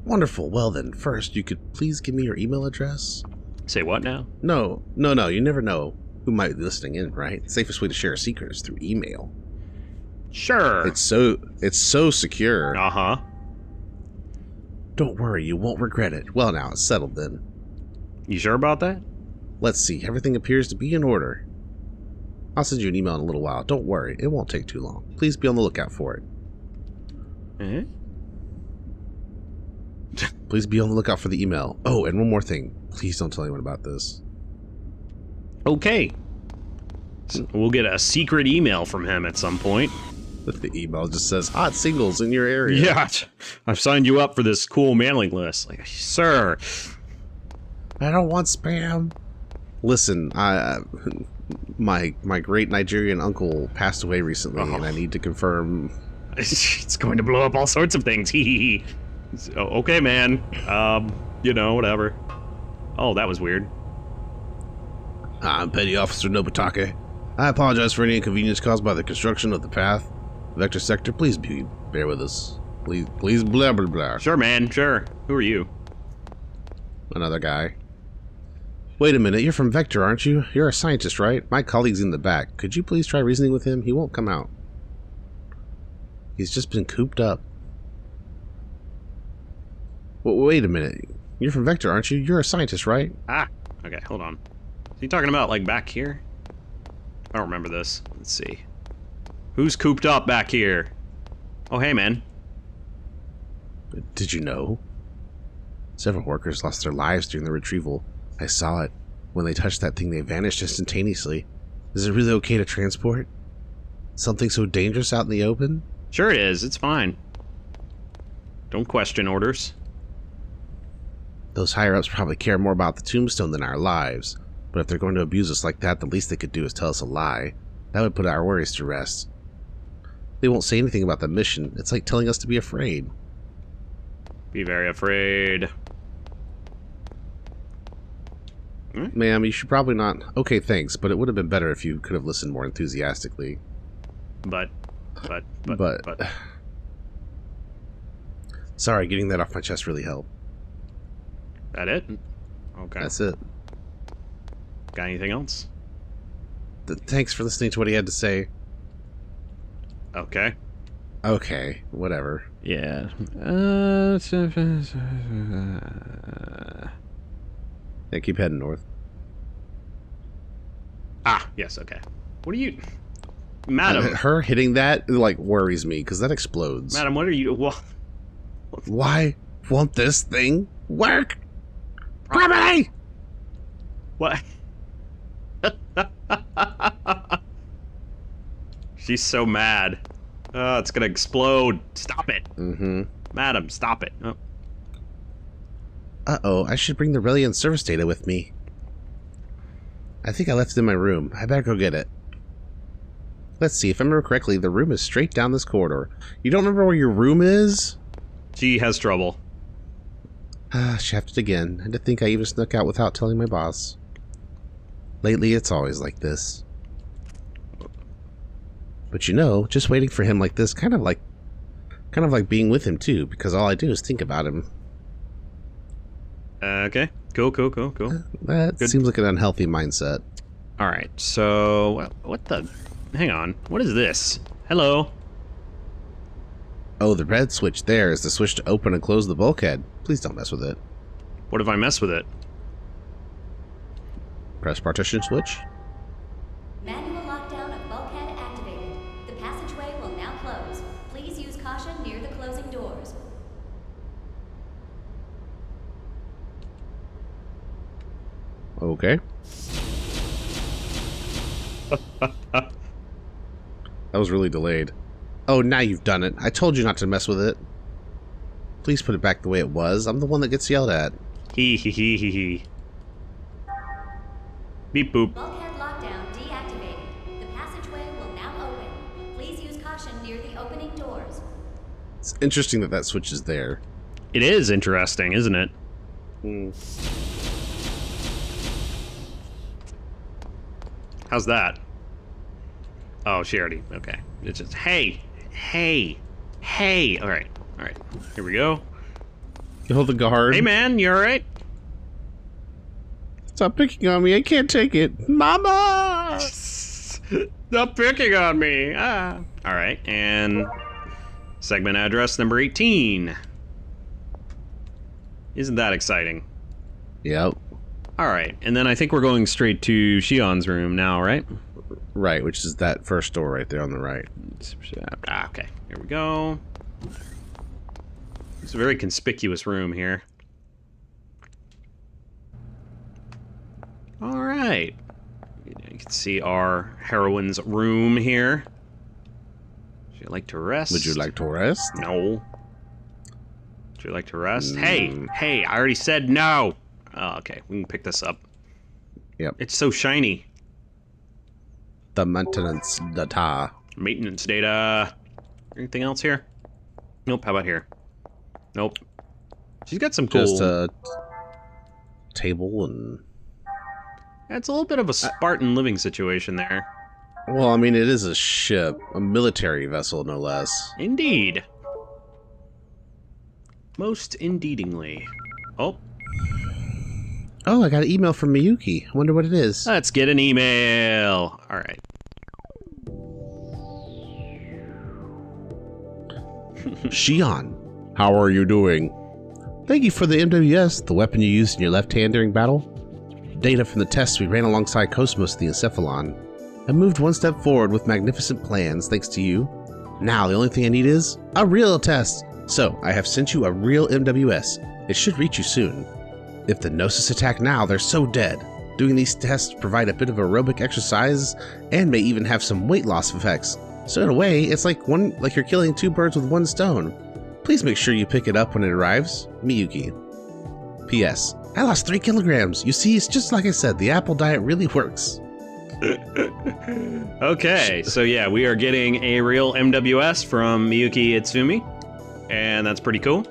Wonderful. Well then, first, you could please give me your email address? Say what now? No. You never know who might be listening in, right? The safest way to share a secret is through email. Sure. It's so secure. Uh-huh. Don't worry, you won't regret it. Well, now it's settled then. You sure about that? Let's see. Everything appears to be in order. I'll send you an email in a little while. Don't worry. It won't take too long. Please be on the lookout for it. Eh? Please be on the lookout for the email. Oh, and one more thing. Please don't tell anyone about this. Okay. So we'll get a secret email from him at some point. The email just says, hot singles in your area. Yeah, I've signed you up for this cool mailing list. Like, sir. I don't want spam. Listen, my great Nigerian uncle passed away recently, and I need to confirm. It's going to blow up all sorts of things. Hee. Okay, man. You know, whatever. Oh, that was weird. I'm Petty Officer Nobutake. I apologize for any inconvenience caused by the construction of the path. Vector Sector, please bear with us. Please blah blah blah. Sure, man, sure. Who are you? Another guy. Wait a minute, you're from Vector, aren't you? You're a scientist, right? My colleague's in the back. Could you please try reasoning with him? He won't come out. He's just been cooped up. Wait a minute. You're from Vector, aren't you? You're a scientist, right? Ah, okay, hold on. Is he talking about, like, back here? I don't remember this. Let's see. Who's cooped up back here? Oh, hey, man. Did you know? Several workers lost their lives during the retrieval. I saw it. When they touched that thing, they vanished instantaneously. Is it really okay to transport? Something so dangerous out in the open? Sure it is. It's fine. Don't question orders. Those higher-ups probably care more about the tombstone than our lives. But if they're going to abuse us like that, the least they could do is tell us a lie. That would put our worries to rest. They won't say anything about the mission. It's like telling us to be afraid. Be very afraid. Ma'am, you should probably not... Okay, thanks, but it would have been better if you could have listened more enthusiastically. But. Sorry, getting that off my chest really helped. That it? Okay. That's it. Got anything else? Thanks for listening to what he had to say. Okay. Okay, whatever. Yeah. Yeah, keep heading north. Ah, yes, okay. What are you... Madam. Her hitting that, like, worries me, because that explodes. Madam, what are you... Why won't this thing work? Gravity! What? She's so mad. Oh, it's gonna explode. Stop it. Mm-hmm. Madam, stop it. Oh. Uh-oh, I should bring the Realian service data with me. I think I left it in my room. I better go get it. Let's see, if I remember correctly, the room is straight down this corridor. You don't remember where your room is? She has trouble. Ah, shafted again. And to think I even snuck out without telling my boss. Lately, it's always like this. But you know, just waiting for him like this, kind of like being with him too, because all I do is think about him. Okay. Cool. That Good. seems like an unhealthy mindset. Alright, so... What the... Hang on. What is this? Hello? Oh, the red switch there is the switch to open and close the bulkhead. Please don't mess with it. What if I mess with it? Press partition switch. Manual lockdown of bulkhead activated. The passageway will now close. Please use caution near the closing doors. Okay. That was really delayed. Oh, now you've done it. I told you not to mess with it. Please put it back the way it was. I'm the one that gets yelled at. He. Beep boop. Bulkhead lockdown deactivated. The passageway will now open. Please use caution near the opening doors. It's interesting that that switch is there. It is interesting, isn't it? How's that? Oh, she already... Okay. It's just... Hey! Alright. Here we go. You hold the guard. Hey, man, you alright? Stop picking on me. I can't take it. Mama! Stop picking on me. Ah. Alright, and... Segment address number 18. Isn't that exciting? Yep. Alright, and then I think we're going straight to Shion's room now, right? Right, which is that first door right there on the right. Ah, okay. Here we go. It's a very conspicuous room here. Alright. You can see our heroine's room here. Would you like to rest? Would you like to rest? No. Would you like to rest? Hey, I already said no! Oh, okay, we can pick this up. Yep. It's so shiny. The maintenance data. Maintenance data. Anything else here? Nope, how about here? Nope. She's got some cool... Just a table and... It's a little bit of a Spartan living situation there. Well, I mean, it is a ship. A military vessel, no less. Indeed. Most indeedingly. Oh. Oh, I got an email from Miyuki. I wonder what it is. Let's get an email. Alright. Shion, how are you doing? Thank you for the MWS, the weapon you used in your left hand during battle. Data from the tests we ran alongside Kos-mos the Encephalon. I moved one step forward with magnificent plans thanks to you. Now the only thing I need is a real test. So I have sent you a real MWS. It should reach you soon. If the Gnosis attack now, they're so dead. Doing these tests provide a bit of aerobic exercise and may even have some weight loss effects. So in a way, it's like you're killing 2 birds with 1 stone. Please make sure you pick it up when it arrives. Miyuki. P.S. I lost 3 kilograms. You see, it's just like I said, the apple diet really works. Okay, so yeah, we are getting a real MWS from Miyuki Itsumi, and that's pretty cool.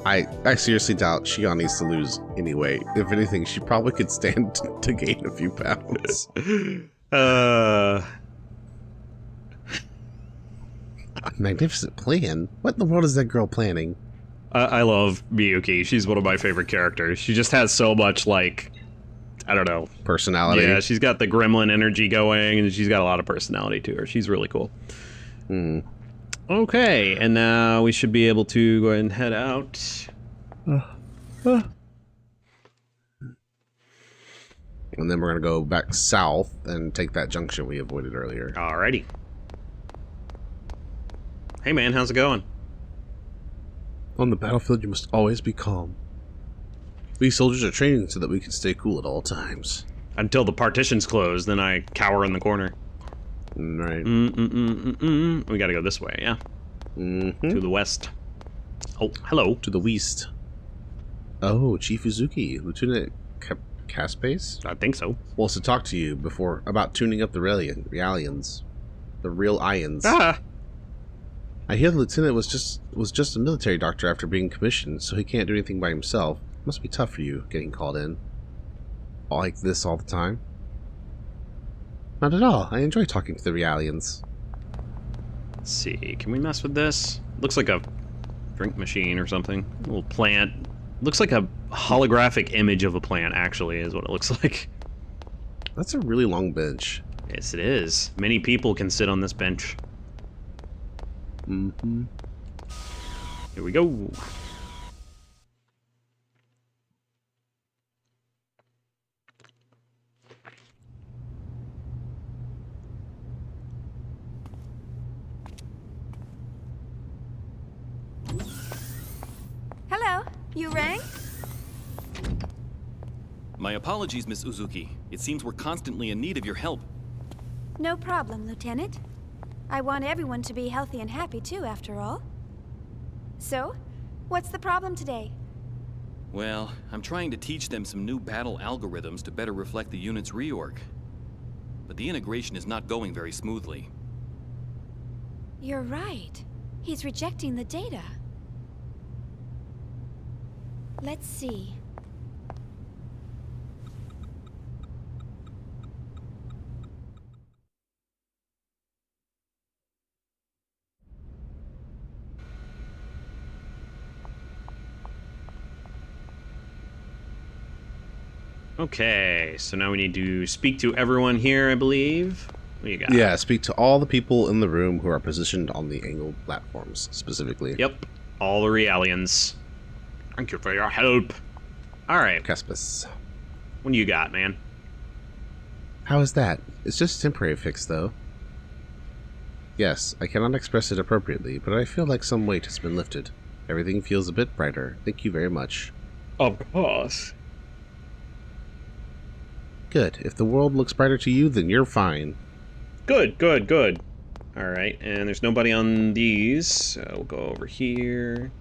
I seriously doubt Shion needs to lose anyway. If anything, she probably could stand to gain a few pounds. A magnificent plan? What in the world is that girl planning? I love Miyuki. She's one of my favorite characters. She just has so much, like, I don't know. Personality. Yeah, she's got the gremlin energy going, and she's got a lot of personality to her. She's really cool. Okay, and now we should be able to go ahead and head out. And then we're going to go back south and take that junction we avoided earlier. Alrighty. Hey man, how's it going? On the battlefield, you must always be calm. We soldiers are trained so that we can stay cool at all times. Until the partition's closed, then I cower in the corner. Right. We gotta go this way, yeah. To the west. Oh, hello. To the west. Oh, Chief Uzuki, Lieutenant Caspace? I think so. Wants to talk to you about tuning up the Realians. The real Ions. Ah! I hear the lieutenant was just a military doctor after being commissioned, so he can't do anything by himself. Must be tough for you, getting called in. Like this all the time? Not at all. I enjoy talking to the Realians. Let's see, can we mess with this? Looks like a drink machine or something. A little plant. Looks like a holographic image of a plant, actually, is what it looks like. That's a really long bench. Yes, it is. Many people can sit on this bench. Here we go. Hello, you rang? My apologies, Miss Uzuki. It seems we're constantly in need of your help. No problem, Lieutenant. I want everyone to be healthy and happy too, after all. So, what's the problem today? Well, I'm trying to teach them some new battle algorithms to better reflect the unit's reorg. But the integration is not going very smoothly. You're right. He's rejecting the data. Let's see. Okay, so now we need to speak to everyone here, I believe. What do you got? Yeah, speak to all the people in the room who are positioned on the angled platforms, specifically. Yep, all the Realians. Thank you for your help. Alright, Caspus. what do you got, man? How is that? It's just a temporary fix, though. Yes, I cannot express it appropriately, but I feel like some weight has been lifted. Everything feels a bit brighter. Thank you very much. Of course. Good. If the world looks brighter to you, then you're fine. Good, good, good. Alright, and there's nobody on these, so we'll go over here.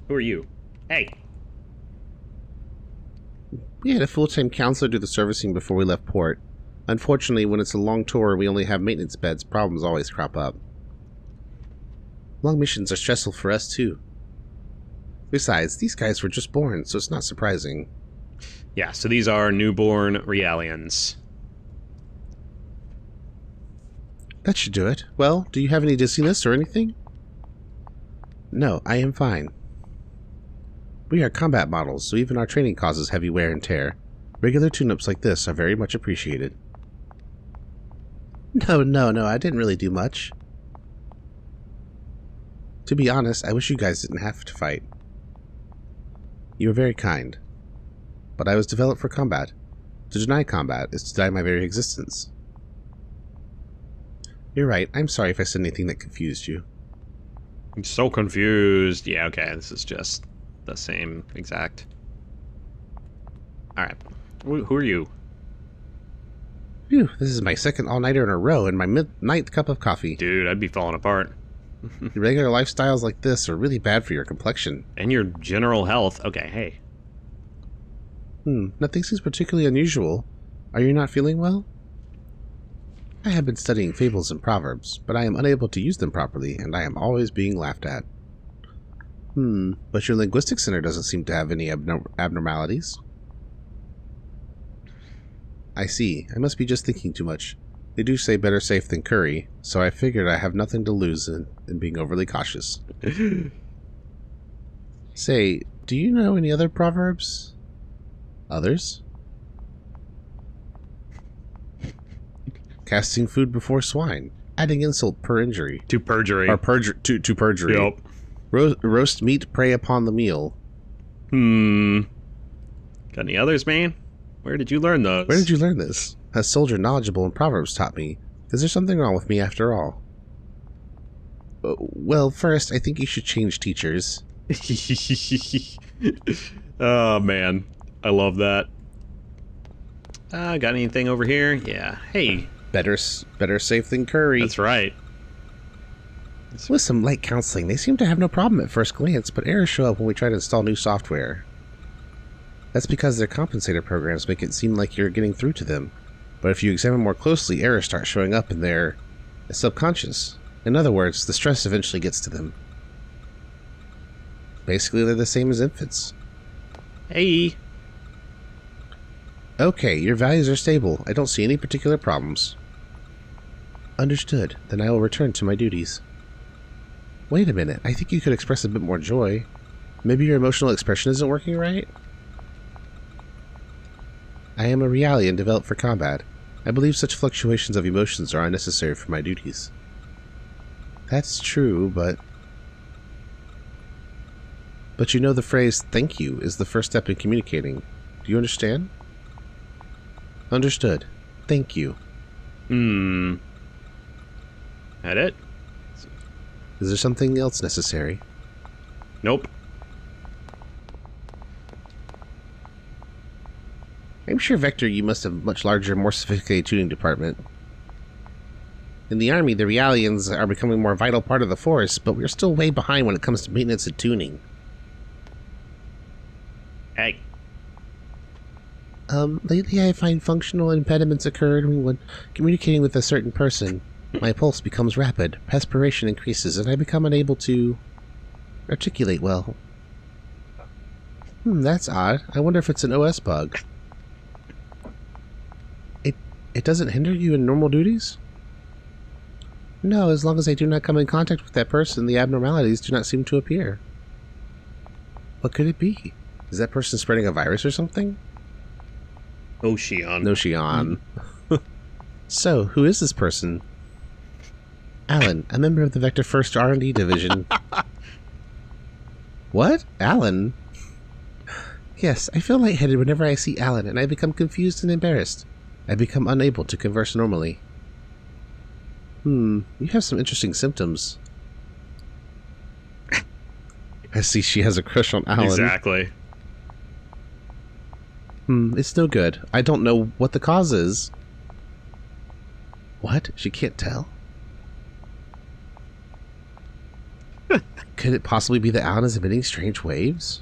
Who are you? Hey! We had a full-time counselor do the servicing before we left port. Unfortunately, when it's a long tour, we only have maintenance beds. Problems always crop up. Long missions are stressful for us, too. Besides, these guys were just born, so it's not surprising. Yeah, so these are newborn Realians. That should do it. Well, do you have any dizziness or anything? No, I am fine. We are combat models, so even our training causes heavy wear and tear. Regular tune-ups like this are very much appreciated. No, I didn't really do much. To be honest, I wish you guys didn't have to fight. You were very kind. But I was developed for combat. To deny combat is to deny my very existence. You're right. I'm sorry if I said anything that confused you. I'm so confused. Yeah, okay, this is just the same exact. Alright. Who are you? Phew, this is my second all-nighter in a row and my midnight cup of coffee. Dude, I'd be falling apart. Regular lifestyles like this are really bad for your complexion. And your general health. Okay, hey. Nothing seems particularly unusual. Are you not feeling well? I have been studying fables and proverbs, but I am unable to use them properly, and I am always being laughed at. But your linguistic center doesn't seem to have any abnormalities. I see. I must be just thinking too much. They do say better safe than curry, so I figured I have nothing to lose in being overly cautious. Say, do you know any other proverbs? Others? Casting food before swine. Adding insult per injury. To perjury. Or to perjury. Yep. Roast meat, prey upon the meal. Got any others, man? Where did you learn those? Where did you learn this? A soldier knowledgeable in proverbs taught me. Is there something wrong with me after all? Well, first, I think you should change teachers. Oh, man. I love that. Got anything over here? Yeah. Hey. Better safe than curry. That's right. With some light counseling, they seem to have no problem at first glance, but errors show up when we try to install new software. That's because their compensator programs make it seem like you're getting through to them. But if you examine more closely, errors start showing up in their subconscious. In other words, the stress eventually gets to them. Basically, they're the same as infants. Hey. Okay, your values are stable. I don't see any particular problems. Understood. Then I will return to my duties. Wait a minute. I think you could express a bit more joy. Maybe your emotional expression isn't working right? I am a Realian developed for combat. I believe such fluctuations of emotions are unnecessary for my duties. That's true, but you know the phrase, thank you, is the first step in communicating. Do you understand? Understood. Thank you. That it? Is there something else necessary? Nope. I'm sure, Vector, you must have a much larger, more sophisticated tuning department. In the Army, the Realians are becoming a more vital part of the force, but we're still way behind when it comes to maintenance and tuning. Hey. Lately I find functional impediments occurred when communicating with a certain person. My pulse becomes rapid, perspiration increases, and I become unable to articulate well. That's odd. I wonder if it's an OS bug. It doesn't hinder you in normal duties? No, as long as I do not come in contact with that person, the abnormalities do not seem to appear. What could it be? Is that person spreading a virus or something? Oh, Shion. No, Shion. So, who is this person? Allen, a member of the Vector 1st R&D Division. What? Allen? Yes, I feel lightheaded whenever I see Allen, and I become confused and embarrassed. I become unable to converse normally. You have some interesting symptoms. I see she has a crush on Allen. Exactly. It's no good. I don't know what the cause is. What? She can't tell? Could it possibly be that Allen is emitting strange waves?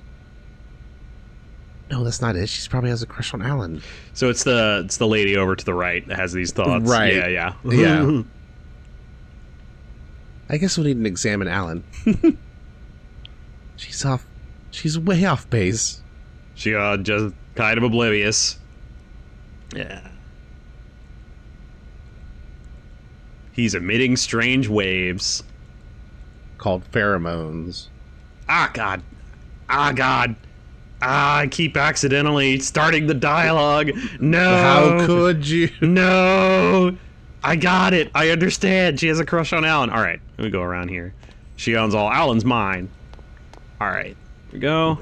No, that's not it. She probably has a crush on Allen. So it's the lady over to the right that has these thoughts. Right. Yeah. Yeah. I guess we'll need to examine Allen. She's off. She's way off base. She just kind of oblivious. Yeah. He's emitting strange waves. Called pheromones. Ah, God. I keep accidentally starting the dialogue. No. How could you? No. I got it. I understand. She has a crush on Allen. All right. Let me go around here. Shion's all, Allen's mine. All right. Here we go.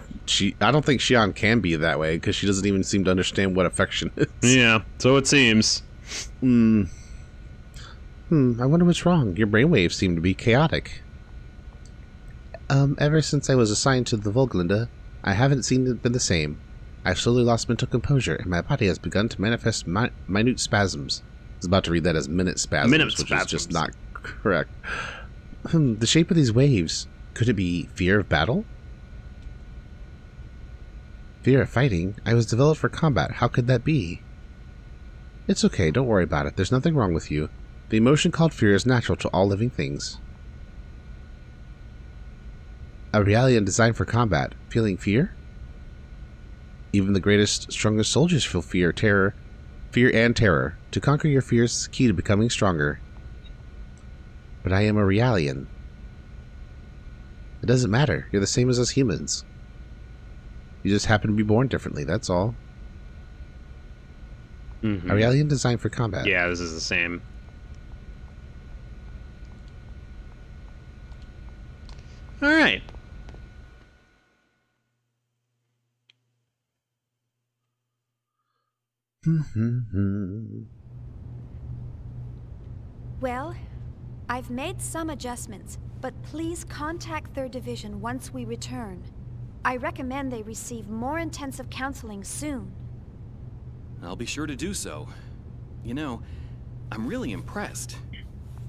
I don't think Shion can be that way because she doesn't even seem to understand what affection is. Yeah. So it seems. I wonder what's wrong. Your brainwaves seem to be chaotic. Ever since I was assigned to the Woglinde, I haven't seen it been the same. I've slowly lost mental composure, and my body has begun to manifest minute spasms. I was about to read that as minute spasms, which is just not correct. The shape of these waves, could it be fear of battle? Fear of fighting? I was developed for combat. How could that be? It's okay, don't worry about it. There's nothing wrong with you. The emotion called fear is natural to all living things. A Realian designed for combat. Feeling fear? Even the greatest, strongest soldiers feel fear and terror. To conquer your fears is the key to becoming stronger. But I am a Realian. It doesn't matter. You're the same as us humans. You just happen to be born differently, that's all. A Realian designed for combat. Yeah, this is the same. Alright. Well, I've made some adjustments, but please contact 3rd Division once we return. I recommend they receive more intensive counseling soon. I'll be sure to do so. You know, I'm really impressed.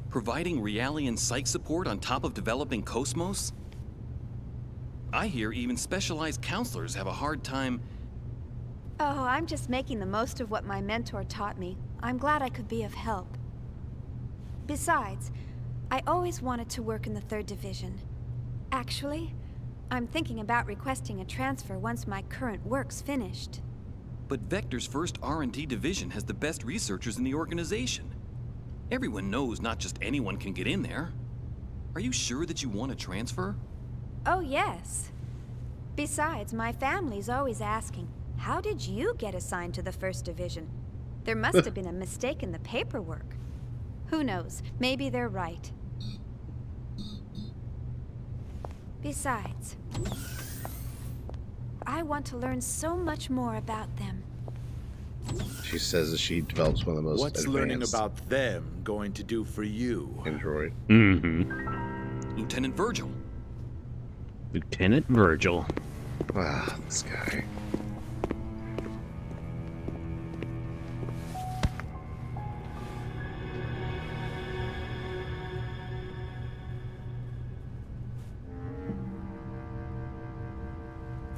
Providing Realian psych support on top of developing Kos-mos? I hear even specialized counselors have a hard time... Oh, I'm just making the most of what my mentor taught me. I'm glad I could be of help. Besides, I always wanted to work in the 3rd Division. Actually, I'm thinking about requesting a transfer once my current work's finished. But Vector's first R&D division has the best researchers in the organization. Everyone knows not just anyone can get in there. Are you sure that you want to transfer? Oh, yes. Besides, my family's always asking, how did you get assigned to the 1st Division? There must have been a mistake in the paperwork. Who knows? Maybe they're right. Besides, I want to learn so much more about them. She says that she develops one of the most What's advanced learning about them going to do for you? Android. Lieutenant Virgil. Lieutenant Virgil. Ah, this guy.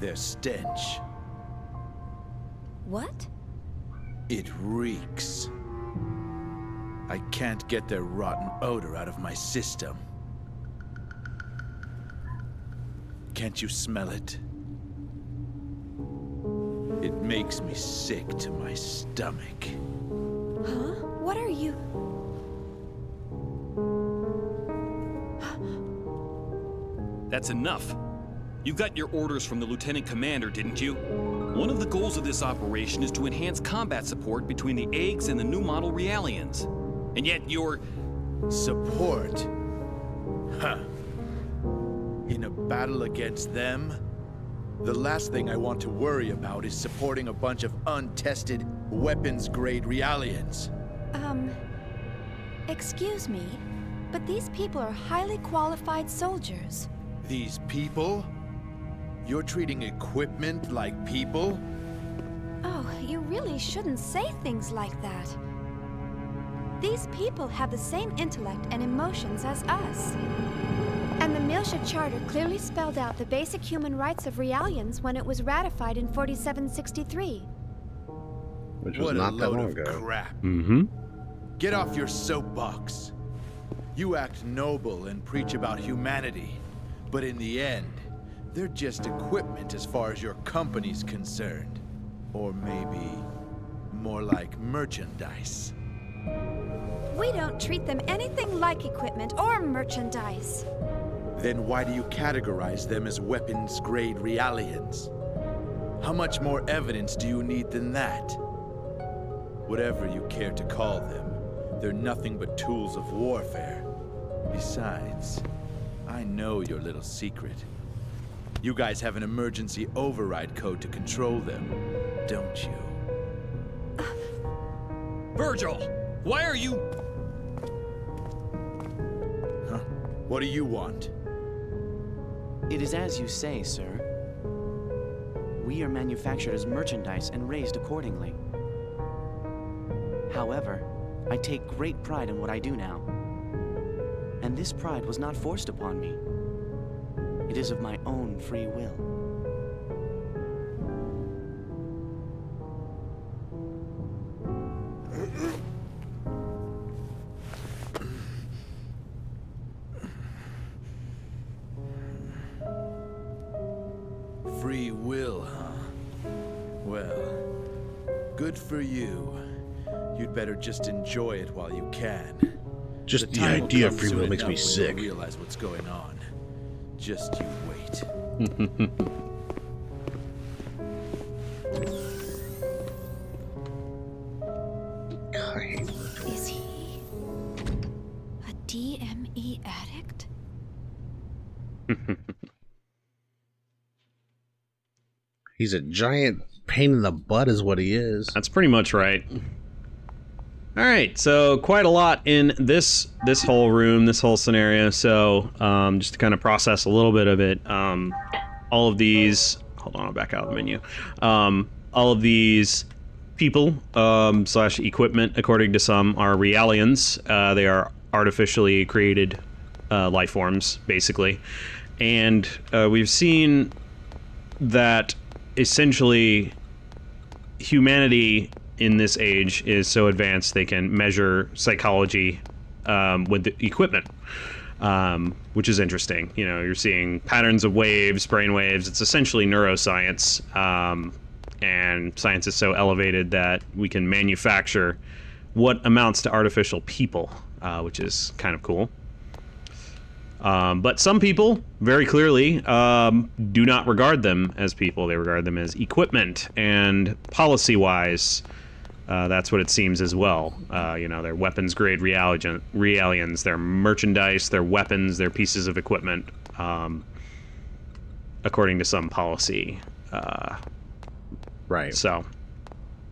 Their stench. What? It reeks. I can't get their rotten odor out of my system. Can't you smell it? It makes me sick to my stomach. Huh? What are you? That's enough. You got your orders from the Lieutenant Commander, didn't you? One of the goals of this operation is to enhance combat support between the eggs and the new model Realians. And yet you're... Support? Huh. In a battle against them? The last thing I want to worry about is supporting a bunch of untested, weapons-grade Realians. Excuse me, but these people are highly qualified soldiers. These people? You're treating equipment like people? Oh, you really shouldn't say things like that. These people have the same intellect and emotions as us. And the Miltia Charter clearly spelled out the basic human rights of Realians when it was ratified in 4763. Which was not that long ago. Crap. Get off your soapbox. You act noble and preach about humanity, but in the end, they're just equipment as far as your company's concerned. Or maybe more like merchandise. We don't treat them anything like equipment or merchandise. Then why do you categorize them as weapons-grade Realians? How much more evidence do you need than that? Whatever you care to call them, they're nothing but tools of warfare. Besides, I know your little secret. You guys have an emergency override code to control them, don't you? Virgil! Why are you... What do you want? It is as you say, sir. We are manufactured as merchandise and raised accordingly. However, I take great pride in what I do now. And this pride was not forced upon me. It is of my own free will. Free will, huh? Well, good for you. You'd better just enjoy it while you can. Just the time will idea come of free soon will makes me enough when sick. you'll realize what's going on. Just you wait. I hate Virgil. Is he a DME addict? He's a giant pain in the butt is what he is. That's pretty much right. All right, so quite a lot in this whole room, this whole scenario. So just to kind of process a little bit of it, all of these. Hold on, I'll back out of the menu. All of these people slash equipment, according to some, are Realians. They are artificially created life forms, basically, and we've seen that essentially humanity in this age is so advanced they can measure psychology with the equipment, which is interesting. You know, you're seeing patterns of waves, brain waves. It's essentially neuroscience, and science is so elevated that we can manufacture what amounts to artificial people, which is kind of cool. But some people, very clearly, do not regard them as people. They regard them as equipment, and policy-wise, that's what it seems as well. You know, they're weapons-grade Realians, they're merchandise, they're weapons, they're pieces of equipment, according to some policy. Right. So,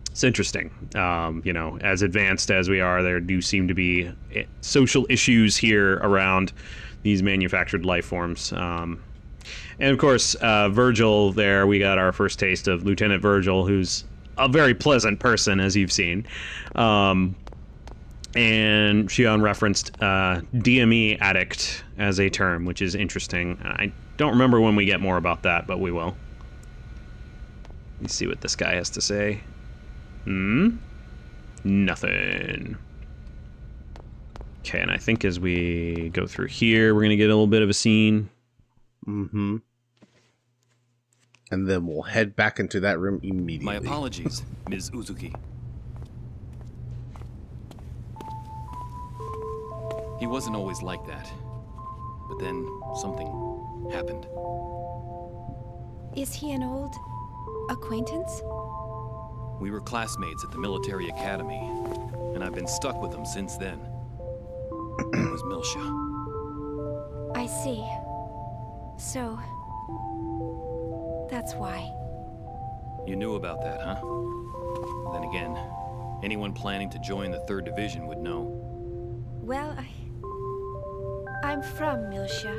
it's interesting. You know, as advanced as we are, there do seem to be social issues here around these manufactured life forms. And of course, Virgil there, we got our first taste of Lieutenant Virgil, who's a very pleasant person, as you've seen. And Shion referenced DME addict as a term, which is interesting. I don't remember when we get more about that, but we will. Let's see what this guy has to say. Nothing. Okay, and I think as we go through here, we're going to get a little bit of a scene. Mm-hmm. And then we'll head back into that room immediately. My apologies, Ms. Uzuki. He wasn't always like that. But then something happened. Is he an old acquaintance? We were classmates at the military academy, and I've been stuck with him since then. It was Milsha. I see. So, that's why. You knew about that, huh? Then again, anyone planning to join the 3rd Division would know. Well, I'm from Milsha.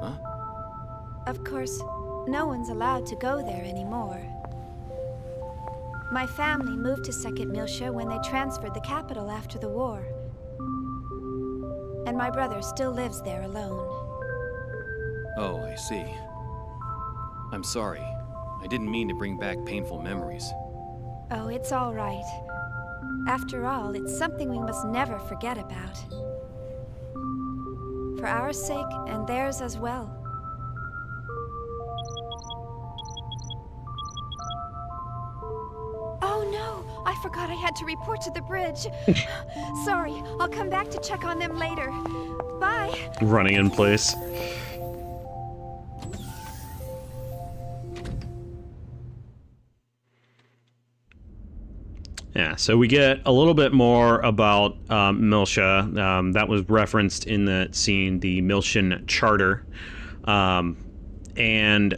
Huh? Of course, no one's allowed to go there anymore. My family moved to 2nd Milsha when they transferred the capital after the war. And my brother still lives there alone. Oh, I see. I'm sorry. I didn't mean to bring back painful memories. Oh, it's all right. After all, it's something we must never forget about. For our sake and theirs as well. Oh no! I forgot I had to report to the bridge. Sorry, I'll come back to check on them later. Bye! Running in place. Yeah, so we get a little bit more about Milsha. That was referenced in the scene, the Milshan Charter. And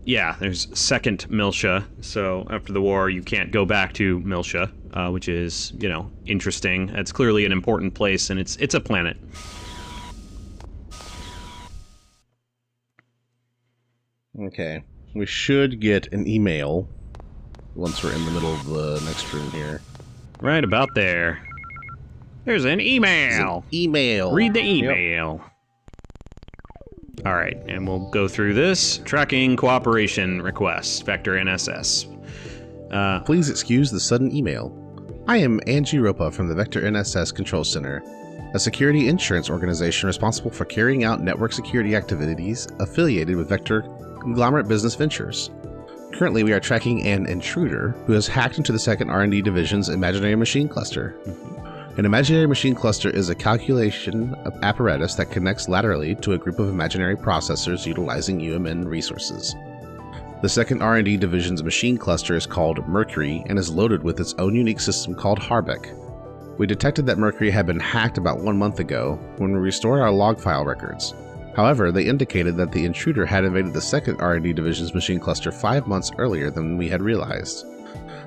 yeah, there's 2nd Milsha. So after the war, you can't go back to Milsha, which is, you know, interesting. It's clearly an important place, and it's a planet. Okay. We should get an email once we're in the middle of the next room here. Right about there. There's an email. Email. Read the email. Yep. All right, and we'll go through this. Tracking cooperation request, Vector NSS. Please excuse the sudden email. I am Angie Ropa from the Vector NSS Control Center, a security insurance organization responsible for carrying out network security activities affiliated with Vector Conglomerate Business Ventures. Currently, we are tracking an intruder who has hacked into the 2nd R&D Division's Imaginary Machine Cluster. An Imaginary Machine Cluster is a calculation apparatus that connects laterally to a group of imaginary processors utilizing UMN resources. The 2nd R&D Division's machine cluster is called Mercury and is loaded with its own unique system called Harbeck. We detected that Mercury had been hacked about 1 month ago when we restored our log file records. However, they indicated that the intruder had invaded the 2nd R&D Division's machine cluster 5 months earlier than we had realized.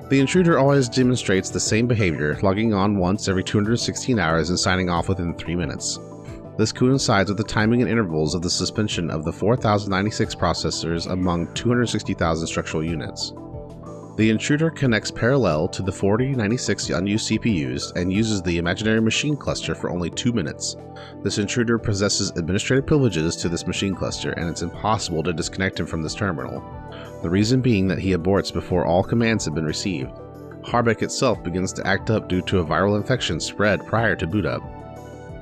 The intruder always demonstrates the same behavior, logging on once every 216 hours and signing off within 3 minutes. This coincides with the timing and intervals of the suspension of the 4,096 processors among 260,000 structural units. The intruder connects parallel to the 4096 unused CPUs and uses the imaginary machine cluster for only 2 minutes. This intruder possesses administrative privileges to this machine cluster, and it's impossible to disconnect him from this terminal. The reason being that he aborts before all commands have been received. Harbeck itself begins to act up due to a viral infection spread prior to boot up.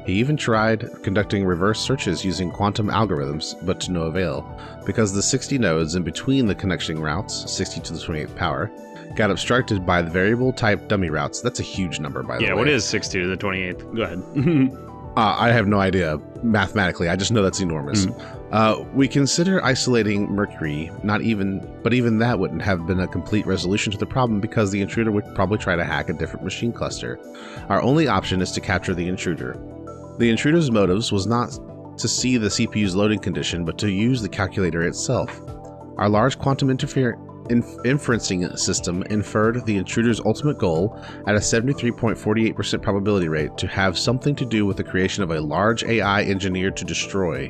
He even tried conducting reverse searches using quantum algorithms, but to no avail, because the 60 nodes in between the connecting routes, 60 to the 28th power, got obstructed by the variable type dummy routes. That's a huge number, by the way. Yeah, what is 60 to the 28th? Go ahead. I have no idea mathematically. I just know that's enormous. We consider isolating Mercury, but even that wouldn't have been a complete resolution to the problem because the intruder would probably try to hack a different machine cluster. Our only option is to capture the intruder. The intruder's motives was not to see the CPU's loading condition, but to use the calculator itself. Our large quantum inferencing system inferred the intruder's ultimate goal at a 73.48% probability rate to have something to do with the creation of a large AI engineered to destroy.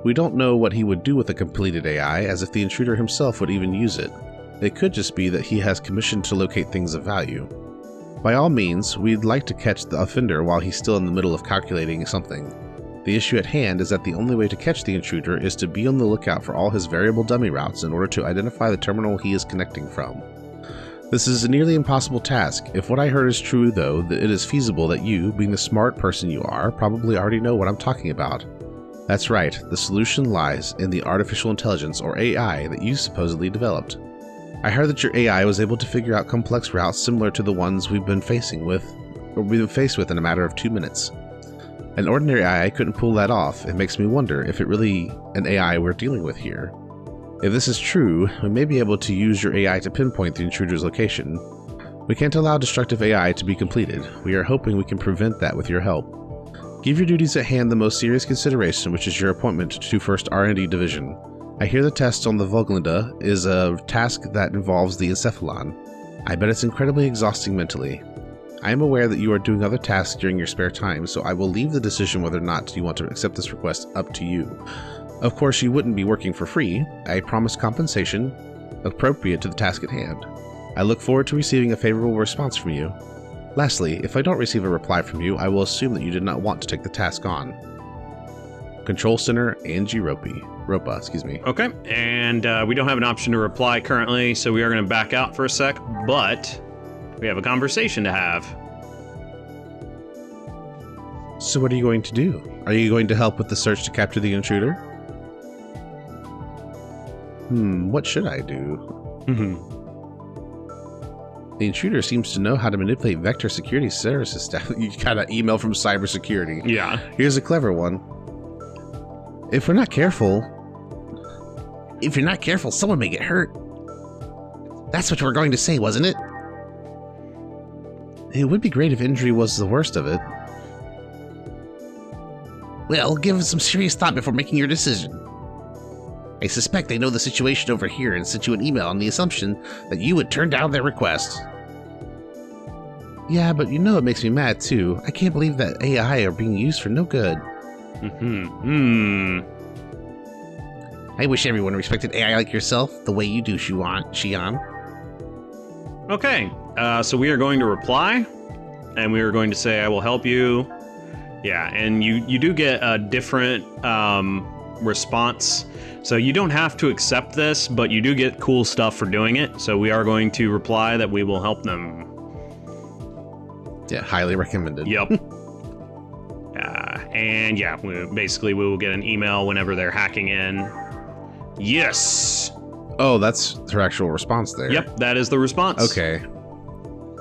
We don't know what he would do with a completed AI, as if the intruder himself would even use it. It could just be that he has commissioned to locate things of value. By all means, we'd like to catch the offender while he's still in the middle of calculating something. The issue at hand is that the only way to catch the intruder is to be on the lookout for all his variable dummy routes in order to identify the terminal he is connecting from. This is a nearly impossible task. If what I heard is true, though, that it is feasible that you, being the smart person you are, probably already know what I'm talking about. That's right, the solution lies in the artificial intelligence, or AI, that you supposedly developed. I heard that your AI was able to figure out complex routes similar to the ones we've been faced with in a matter of 2 minutes. An ordinary AI couldn't pull that off. It makes me wonder if it really an AI we're dealing with here. If this is true, we may be able to use your AI to pinpoint the intruder's location. We can't allow destructive AI to be completed. We are hoping we can prevent that with your help. Give your duties at hand the most serious consideration, which is your appointment to 1st R&D Division. I hear the test on the Woglinde is a task that involves the encephalon. I bet it's incredibly exhausting mentally. I am aware that you are doing other tasks during your spare time, so I will leave the decision whether or not you want to accept this request up to you. Of course, you wouldn't be working for free. I promise compensation appropriate to the task at hand. I look forward to receiving a favorable response from you. Lastly, if I don't receive a reply from you, I will assume that you did not want to take the task on. Control Center, Angie Ropa. Okay, and we don't have an option to reply currently, so we are going to back out for a sec, but we have a conversation to have. So what are you going to do? Are you going to help with the search to capture the intruder? What should I do? The intruder seems to know how to manipulate Vector security services staff. You got an email from cybersecurity. Yeah. Here's a clever one. If you're not careful, someone may get hurt. That's what you were going to say, wasn't it? It would be great if injury was the worst of it. Well, give it some serious thought before making your decision. I suspect they know the situation over here and sent you an email on the assumption that you would turn down their request. Yeah, but you know it makes me mad too. I can't believe that AI are being used for no good. I wish everyone respected AI like yourself the way you do, Shion. Okay, so we are going to reply, and we are going to say, I will help you. Yeah, and you do get a different response. So you don't have to accept this, but you do get cool stuff for doing it. So we are going to reply that we will help them. Yeah, highly recommended. Yep. And yeah, we will get an email whenever they're hacking in. Yes! Oh, that's her actual response there. Yep, that is the response. Okay.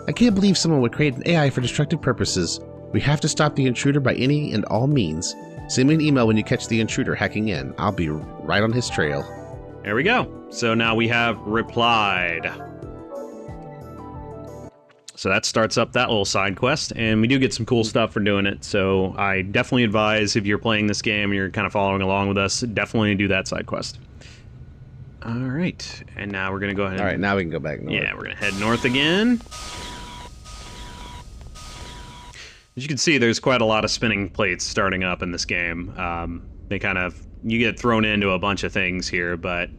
I can't believe someone would create an AI for destructive purposes. We have to stop the intruder by any and all means. Send me an email when you catch the intruder hacking in. I'll be right on his trail. There we go. So now we have replied. So that starts up that little side quest, and we do get some cool stuff for doing it. So I definitely advise, if you're playing this game and you're kind of following along with us, definitely do that side quest. All right, and now we're gonna go ahead. All right, now we can go back north. Yeah, we're gonna head north again. As you can see, there's quite a lot of spinning plates starting up in this game. You get thrown into a bunch of things here, but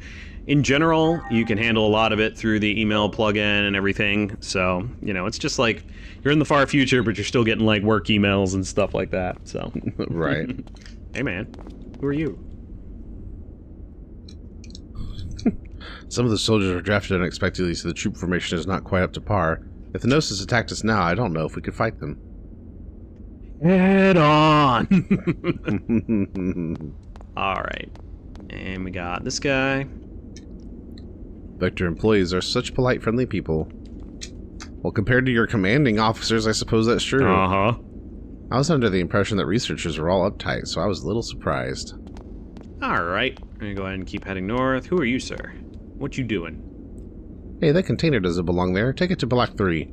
in general, you can handle a lot of it through the email plugin and everything. So, it's just like you're in the far future, but you're still getting like work emails and stuff like that. So, right. Hey man, who are you? Some of the soldiers were drafted unexpectedly, so the troop formation is not quite up to par. If the Gnosis attacked us now, I don't know if we could fight them. Head on! Alright. And we got this guy. Vector employees are such polite, friendly people. Well, compared to your commanding officers, I suppose that's true. Uh-huh. I was under the impression that researchers were all uptight, so I was a little surprised. Alright. I'm gonna go ahead and keep heading north. Who are you, sir? What you doing? Hey, that container doesn't belong there. Take it to Block 3.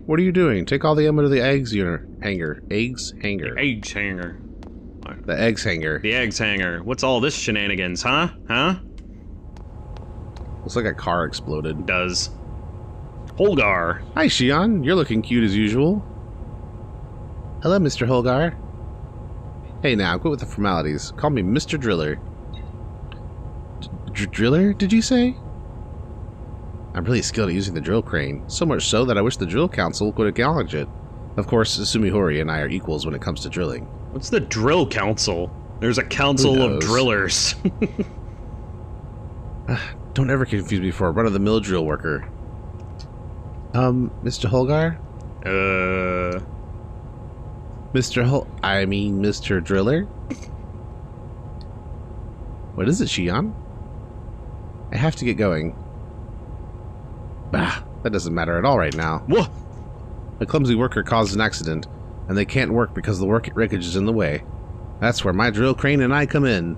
What are you doing? Take all the ammo to the eggs hangar. Eggs hangar. The eggs hangar. The eggs hangar. The eggs hangar. What's all this shenanigans, huh? Huh? Looks like a car exploded. It does. Holgar. Hi, Shion. You're looking cute as usual. Hello, Mr. Holgar. Hey now, quit with the formalities. Call me Mr. Driller. Driller, did you say? I'm really skilled at using the drill crane, so much so that I wish the drill council would acknowledge it. Of course, Sumihori and I are equals when it comes to drilling. What's the drill council? There's a council of drillers. Don't ever confuse me for a run-of-the-mill drill worker. Mr. Holgar? Mr. Driller? What is it, Shion? I have to get going. Bah, that doesn't matter at all right now. What? A clumsy worker caused an accident, and they can't work because the wreckage is in the way. That's where my drill crane and I come in.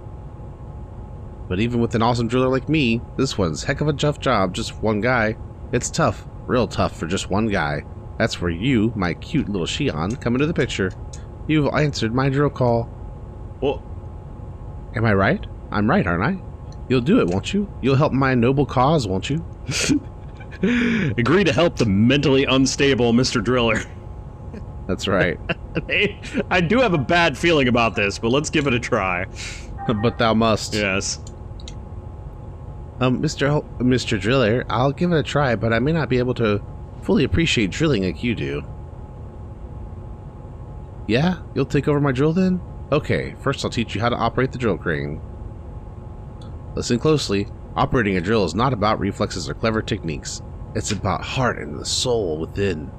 But even with an awesome driller like me, this one's heck of a tough job, just one guy. It's tough, real tough for just one guy. That's where you, my cute little Shion, come into the picture. You've answered my drill call. Well, am I right? I'm right, aren't I? You'll do it, won't you? You'll help my noble cause, won't you? Agree to help the mentally unstable Mr. Driller. That's right. I do have a bad feeling about this, but let's give it a try. But thou must. Yes. Mr. Driller, I'll give it a try, but I may not be able to fully appreciate drilling like you do. Yeah? You'll take over my drill then? Okay, first I'll teach you how to operate the drill crane. Listen closely. Operating a drill is not about reflexes or clever techniques. It's about heart and the soul within.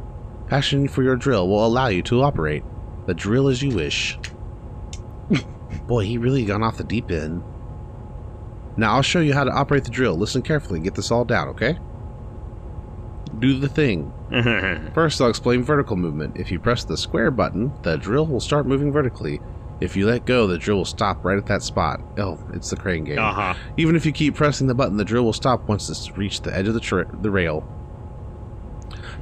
Passion for your drill will allow you to operate the drill as you wish. Boy, he really gone off the deep end. Now I'll show you how to operate the drill. Listen carefully and get this all down, okay? Do the thing. First, I'll explain vertical movement. If you press the square button, the drill will start moving vertically. If you let go, the drill will stop right at that spot. Oh, it's the crane game. Even if you keep pressing the button, the drill will stop once it's reached the edge of the rail.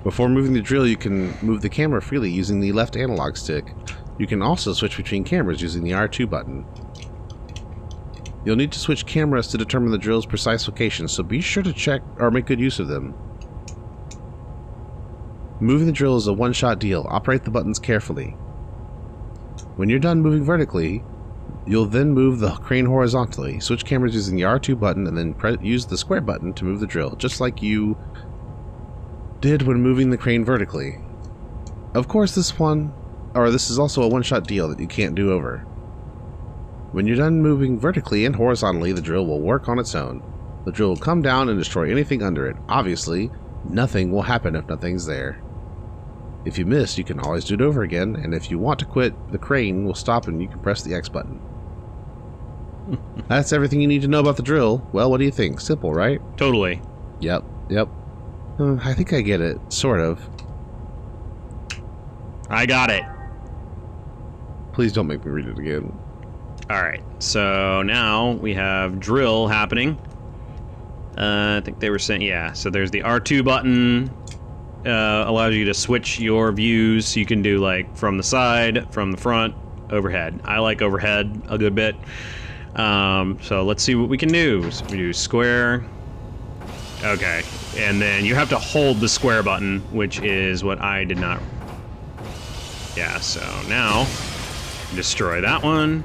Before moving the drill, you can move the camera freely using the left analog stick. You can also switch between cameras using the R2 button. You'll need to switch cameras to determine the drill's precise location, so be sure to check or make good use of them. Moving the drill is a one-shot deal. Operate the buttons carefully. When you're done moving vertically, You'll then move the crane horizontally. Switch cameras using the R2 button and then use the square button to move the drill, just like you did when moving the crane vertically. Of course, this is also a one-shot deal that you can't do over. When you're done moving vertically and horizontally, the drill will work on its own. The drill will come down and destroy anything under it. Obviously, nothing will happen if nothing's there. If you miss, you can always do it over again, and if you want to quit, the crane will stop and you can press the X button. That's everything you need to know about the drill. Well, what do you think? Simple, right? Totally. Yep. I think I get it. Sort of. I got it. Please don't make me read it again. Alright, so now we have drill happening. I think they were saying, yeah, so there's the R2 button. Allows you to switch your views, so you can do like from the side, from the front, overhead. I like overhead a good bit. So let's see what we can do. So we do square. Okay, and then you have to hold the square button, which is what I did not. Yeah, so now destroy that one.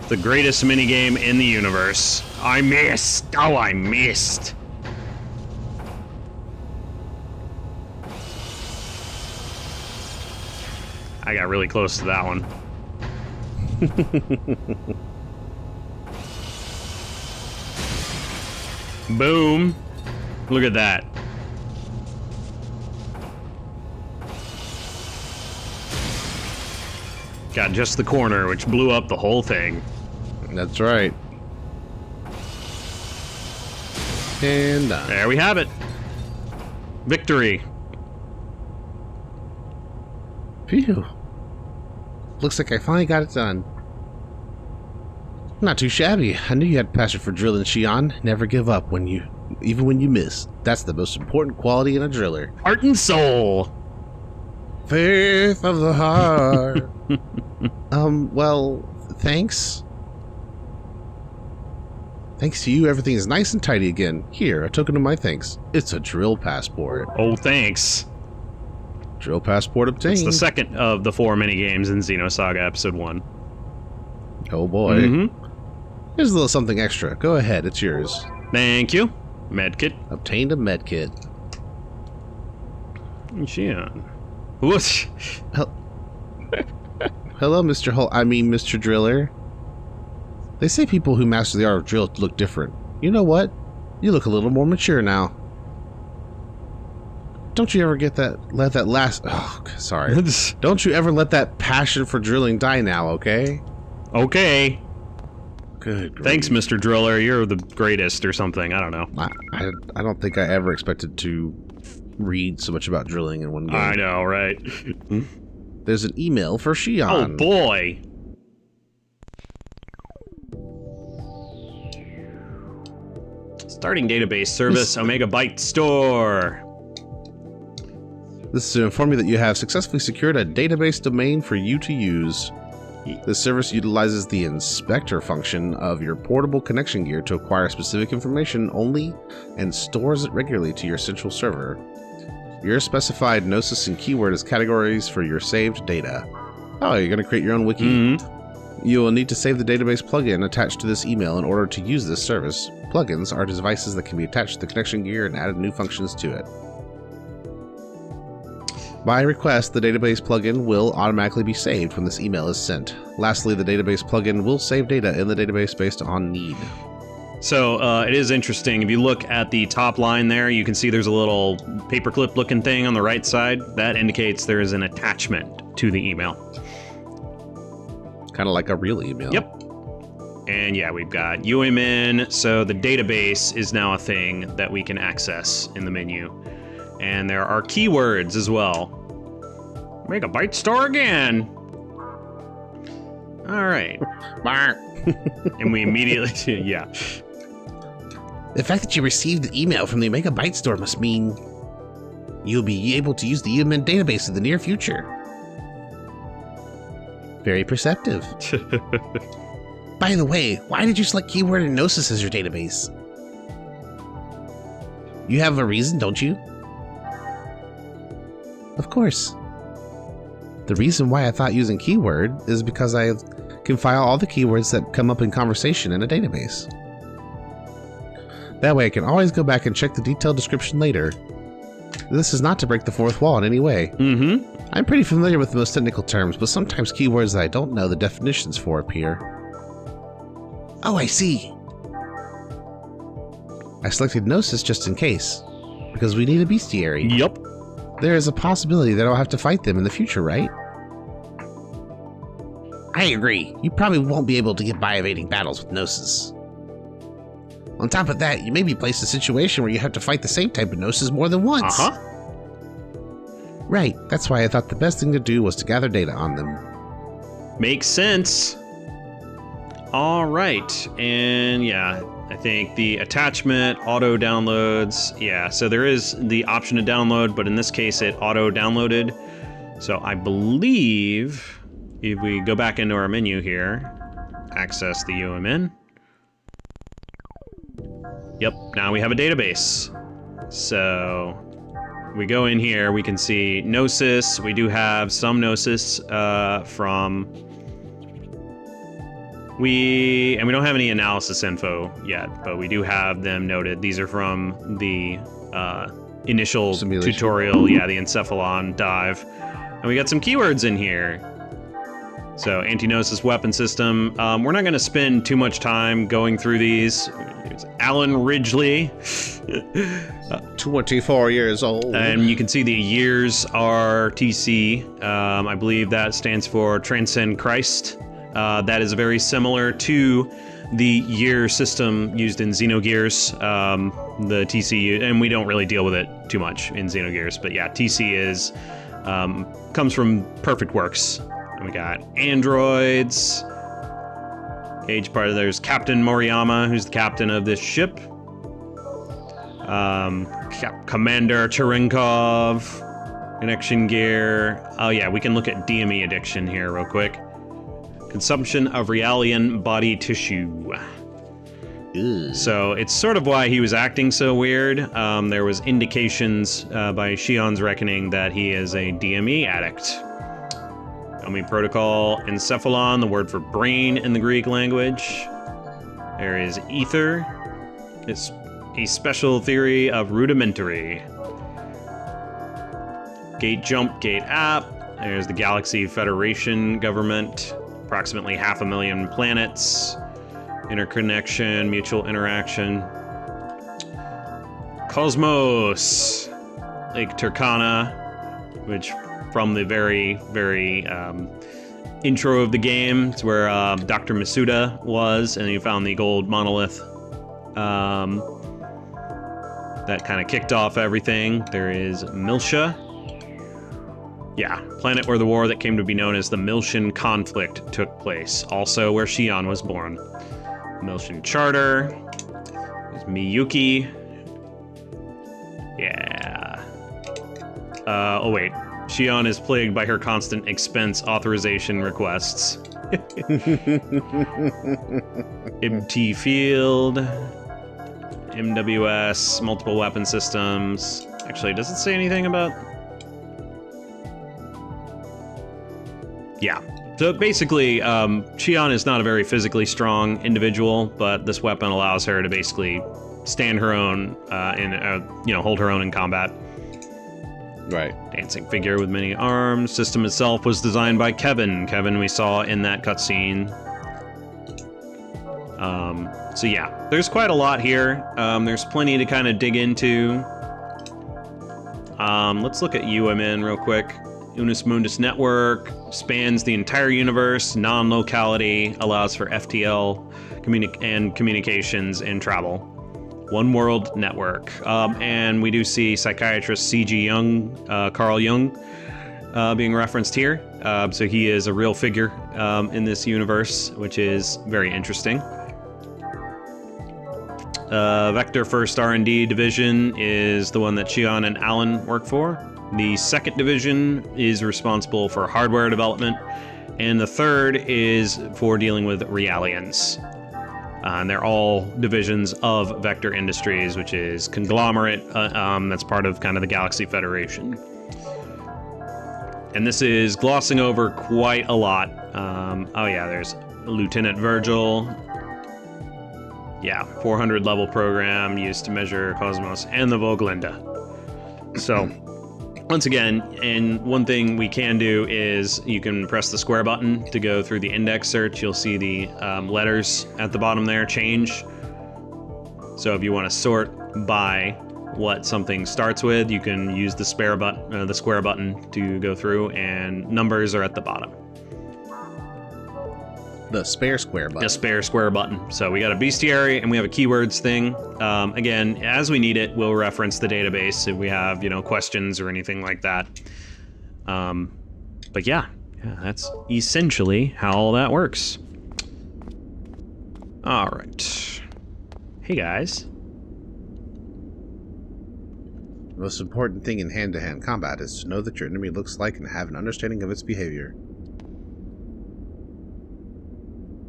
The greatest minigame in the universe. I missed! Oh, I missed! I got really close to that one. Boom! Look at that. Got just the corner, which blew up the whole thing. That's right. And done. There we have it. Victory. Phew. Looks like I finally got it done. Not too shabby. I knew you had passion for drilling, Shion. Never give up even when you miss. That's the most important quality in a driller. Heart and soul. Faith of the heart. Well, thanks. Thanks to you, everything is nice and tidy again. Here, a token of my thanks. It's a drill passport. Oh, thanks. Drill passport obtained. It's the second of the 4 minigames in Xenosaga Episode 1. Oh boy. Mm-hmm. Here's a little something extra. Go ahead, it's yours. Thank you. Medkit. Obtained a medkit. Shion. Whoosh. Hello, Mr. Driller. They say people who master the art of drill look different. You know what? You look a little more mature now. Don't you ever let that last... Oh, sorry. Don't you ever let that passion for drilling die now, okay? Okay. Good grief. Thanks, Mr. Driller. You're the greatest or something. I don't know. I don't think I ever expected to read so much about drilling in one game. I know, right? There's an email for Shion. Oh, boy. Starting database service, Omega Byte Store. This is to inform you that you have successfully secured a database domain for you to use. This service utilizes the inspector function of your portable connection gear to acquire specific information only and stores it regularly to your central server. Your specified gnosis and keyword as categories for your saved data. Oh, you're going to create your own wiki? Mm-hmm. You will need to save the database plugin attached to this email in order to use this service. Plugins are devices that can be attached to the connection gear and added new functions to it. By request, the database plugin will automatically be saved when this email is sent. Lastly, the database plugin will save data in the database based on need. So it is interesting. If you look at the top line there, you can see there's a little paperclip looking thing on the right side. That indicates there is an attachment to the email. Kind of like a real email. Yep. And yeah, we've got UMN. So the database is now a thing that we can access in the menu. And there are keywords as well. Make a byte store again. All right. And we immediately, yeah. The fact that you received an email from the Omega Byte Store must mean you'll be able to use the UMN database in the near future. Very perceptive. By the way, why did you select keyword and gnosis as your database? You have a reason, don't you? Of course. The reason why I thought using keyword is because I can file all the keywords that come up in conversation in a database. That way I can always go back and check the detailed description later. This is not to break the fourth wall in any way. I'm pretty familiar with the most technical terms, but sometimes keywords that I don't know the definitions for appear. Oh, I see. I selected Gnosis just in case, because we need a bestiary. Yup. There is a possibility that I'll have to fight them in the future, right? I agree. You probably won't be able to get by evading battles with Gnosis. On top of that, you may be placed in a situation where you have to fight the same type of Gnosis more than once. Right, that's why I thought the best thing to do was to gather data on them. Makes sense. All right, and yeah, I think the attachment auto downloads. Yeah, so there is the option to download, but in this case it auto downloaded. So I believe if we go back into our menu here, access the UMN. Yep, now we have a database. So we go in here, we can see Gnosis. We do have some Gnosis from... We don't have any analysis info yet, but we do have them noted. These are from the initial simulation tutorial, yeah, the Encephalon dive. And we got some keywords in here. So, anti-Gnosis weapon system. We're not going to spend too much time going through these. It's Alan Ridgely. 24 years old. And you can see the years are TC. I believe that stands for Transcend Christ. That is very similar to the year system used in Xenogears, the TC, and we don't really deal with it too much in Xenogears, but yeah, TC is comes from Perfect Works. And we got androids. Age part of there's Captain Moriyama, who's the captain of this ship. Commander Cherenkov, connection gear. Oh yeah, we can look at DME addiction here real quick. Consumption of Realian body tissue. Ew. So it's sort of why he was acting so weird. There was indications by Shion's reckoning that he is a DME addict. Elhaym Protocol, Encephalon, the word for brain in the Greek language. There is ether. It's a special theory of rudimentary. Gate jump, gate app. There's the Galaxy Federation government. Approximately 500,000 planets. Interconnection, mutual interaction. Kos-mos. Lake Turkana, which from the very intro of the game, it's where Dr. Masuda was, and you found the gold monolith. That kind of kicked off everything. There is Miltia. Yeah, planet where the war that came to be known as the Miltian Conflict took place. Also where Shion was born. Miltian Charter. There's Miyuki. Yeah. Oh wait. Shion is plagued by her constant expense authorization requests. MT Field. MWS. Multiple weapon systems. Actually, does it say anything about... Yeah. So basically, Shion is not a very physically strong individual, but this weapon allows her to basically stand her own hold her own in combat. Right. Dancing figure with many arms. System itself was designed by Kevin. Kevin we saw in that cutscene. So yeah, there's quite a lot here. There's plenty to kind of dig into. Let's look at UMN real quick. Unus Mundus Network spans the entire universe. Non-locality allows for FTL communications and travel. One World Network. And we do see psychiatrist C.G. Jung, Carl Jung, being referenced here. So he is a real figure in this universe, which is very interesting. Vector First R&D Division is the one that Shion and Allen work for. The second division is responsible for hardware development, and the third is for dealing with Realians. And they're all divisions of Vector Industries, which is conglomerate that's part of kind of the Galaxy Federation. And this is glossing over quite a lot. Oh yeah, there's Lieutenant Virgil. Yeah, 400 level program used to measure Kos-mos and the Woglinde. So, once again, and one thing we can do is you can press the square button to go through the index search. You'll see the letters at the bottom there change. So if you want to sort by what something starts with, you can use the square button to go through, and numbers are at the bottom. The spare square button. The spare square button. So we got a bestiary and we have a keywords thing. Again, as we need it, we'll reference the database if we have, questions or anything like that. But yeah, that's essentially how all that works. All right. Hey guys. The most important thing in hand-to-hand combat is to know that your enemy looks like and have an understanding of its behavior.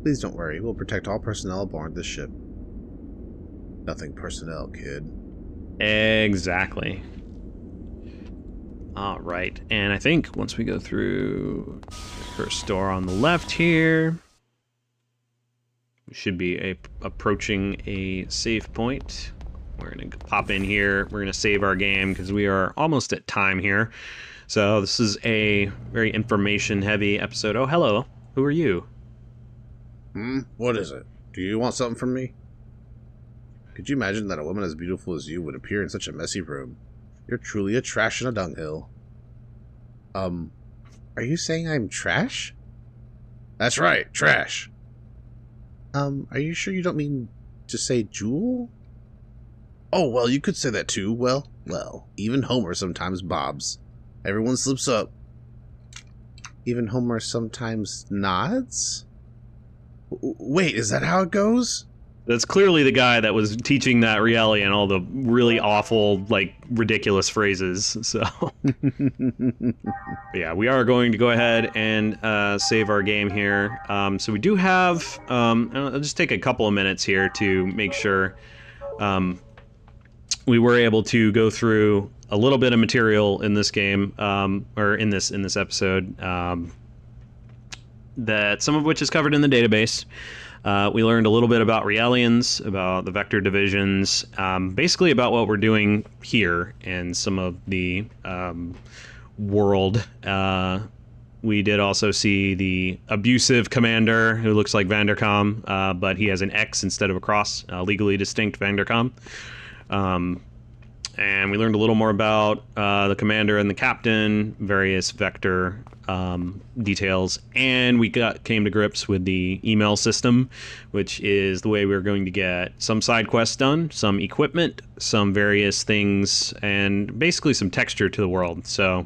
Please don't worry, we'll protect all personnel aboard this ship. Nothing personnel, kid. Exactly. All right, and I think once we go through the first door on the left here, we should be approaching a save point. We're going to pop in here. We're going to save our game because we are almost at time here. So this is a very information-heavy episode. Oh, hello. Who are you? What is it? Do you want something from me? Could you imagine that a woman as beautiful as you would appear in such a messy room? You're truly a trash in a dunghill. Are you saying I'm trash? That's right, trash. Are you sure you don't mean to say jewel? Oh, well, you could say that too. Well, even Homer sometimes bobs. Everyone slips up. Even Homer sometimes nods? Wait, is that how it goes? That's clearly the guy that was teaching that Realian all the really awful, ridiculous phrases. So, yeah, we are going to go ahead and save our game here. So we do have, I'll just take a couple of minutes here to make sure we were able to go through a little bit of material in this game, or in this episode. That some of which is covered in the database. We learned a little bit about Realians, about the Vector divisions, basically about what we're doing here and some of the world. We did also see the abusive commander who looks like Vanderkam, but he has an X instead of a cross, legally distinct Vanderkam. And we learned a little more about the commander and the captain, various Vector details, and we came to grips with the email system, which is the way we're going to get some side quests done, some equipment, some various things, and basically some texture to the world. So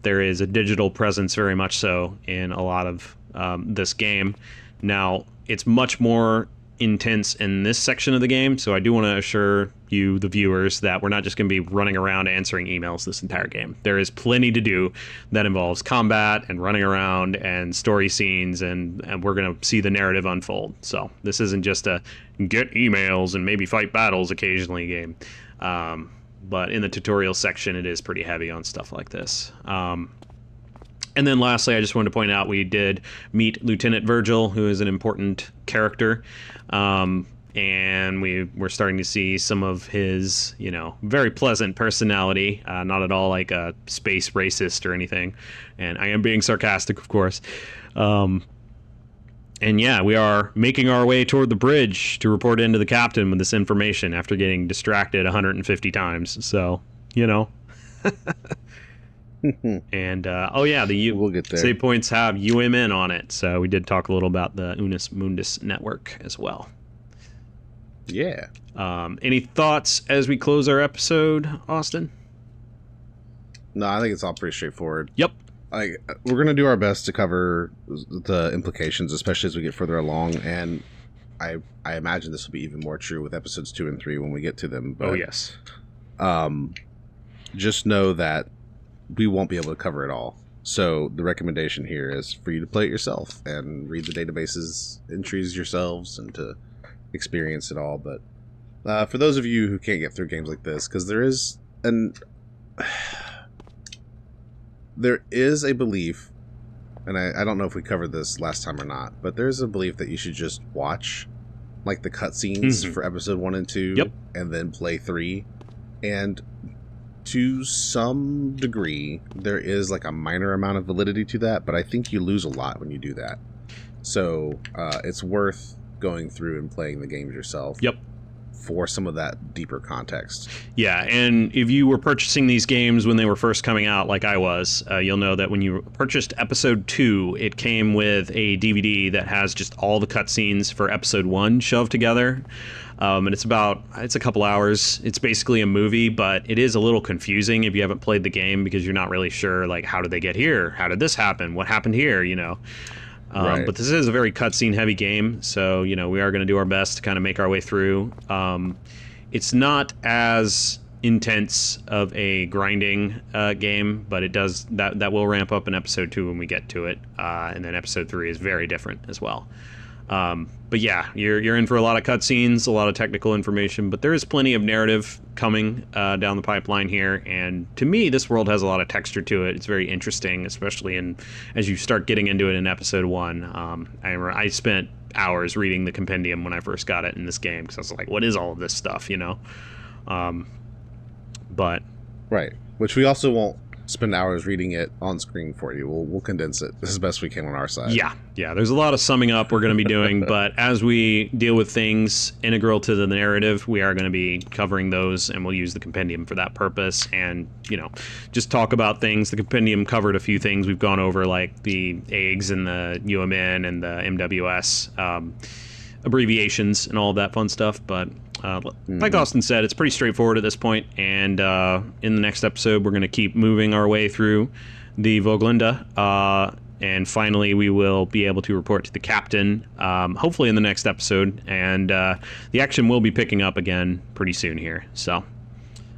there is a digital presence very much so in a lot of this game. Now, it's much more intense in this section of the game, so I do want to assure you, the viewers, that we're not just going to be running around answering emails this entire game. There is plenty to do that involves combat and running around and story scenes, and we're going to see the narrative unfold. So this isn't just a get emails and maybe fight battles occasionally game. But in the tutorial section, it is pretty heavy on stuff like this. And then lastly, I just wanted to point out we did meet Lieutenant Virgil, who is an important character. And we're starting to see some of his, very pleasant personality, not at all like a space racist or anything. And I am being sarcastic, of course. And yeah, we are making our way toward the bridge to report into the captain with this information after getting distracted 150 times. So, And oh yeah, we'll get there. save points have UMN on it, so we did talk a little about the Unus Mundus network as well. Yeah. Any thoughts as we close our episode, Austin? No, I think it's all pretty straightforward. Yep. We're gonna do our best to cover the implications, especially as we get further along, and I imagine this will be even more true with episodes 2 and 3 when we get to them. But, oh yes. Just know that we won't be able to cover it all. So the recommendation here is for you to play it yourself and read the databases entries yourselves and to experience it all. But for those of you who can't get through games like this, because there is a belief, and I don't know if we covered this last time or not, but there's a belief that you should just watch like the cutscenes for episode 1 and 2, and then play 3. And to some degree, there is like a minor amount of validity to that, but I think you lose a lot when you do that. So it's worth going through and playing the games yourself. For some of that deeper context. Yeah, and if you were purchasing these games when they were first coming out, like I was, you'll know that when you purchased Episode 2, it came with a DVD that has just all the cutscenes for Episode 1 shoved together. And it's a couple hours. It's basically a movie, but it is a little confusing if you haven't played the game because you're not really sure, like, how did they get here? How did this happen? What happened here? You know? Right. But this is a very cutscene heavy game, so we are going to do our best to kind of make our way through. It's not as intense of a grinding game, but it does that will ramp up in episode 2 when we get to it, and then episode 3 is very different as well. But yeah, you're in for a lot of cutscenes, a lot of technical information, but there is plenty of narrative coming down the pipeline here. And to me, this world has a lot of texture to it. It's very interesting, especially as you start getting into it in episode 1. I remember I spent hours reading the compendium when I first got it in this game because I was like, what is all of this stuff, But right, which we also won't spend hours reading it on screen for you. We'll condense it as best we can on our side. Yeah. There's a lot of summing up we're going to be doing, but as we deal with things integral to the narrative, we are going to be covering those, and we'll use the compendium for that purpose. And just talk about things. The compendium covered a few things we've gone over, like the eggs and the UMN and the MWS abbreviations and all of that fun stuff. But like Austin said, it's pretty straightforward at this point, and in the next episode we're going to keep moving our way through the Woglinde, and finally we will be able to report to the captain, hopefully in the next episode, and the action will be picking up again pretty soon here, so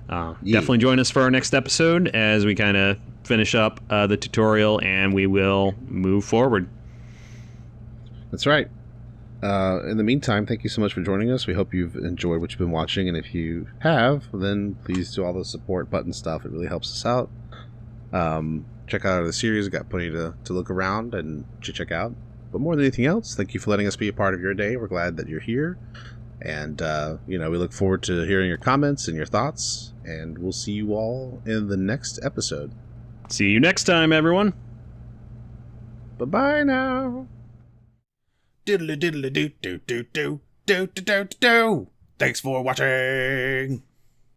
definitely join us for our next episode as we kind of finish up the tutorial and we will move forward. That's right. In the meantime, thank you so much for joining us. We hope you've enjoyed what you've been watching, and if you have, then please do all the support button stuff. It really helps us out. Check out the series. We've got plenty to look around and to check out. But more than anything else, thank you for letting us be a part of your day. We're glad that you're here. And, we look forward to hearing your comments and your thoughts. And we'll see you all in the next episode. See you next time, everyone. Bye-bye now. Diddly diddly do do do do do do do do. Thanks for watching.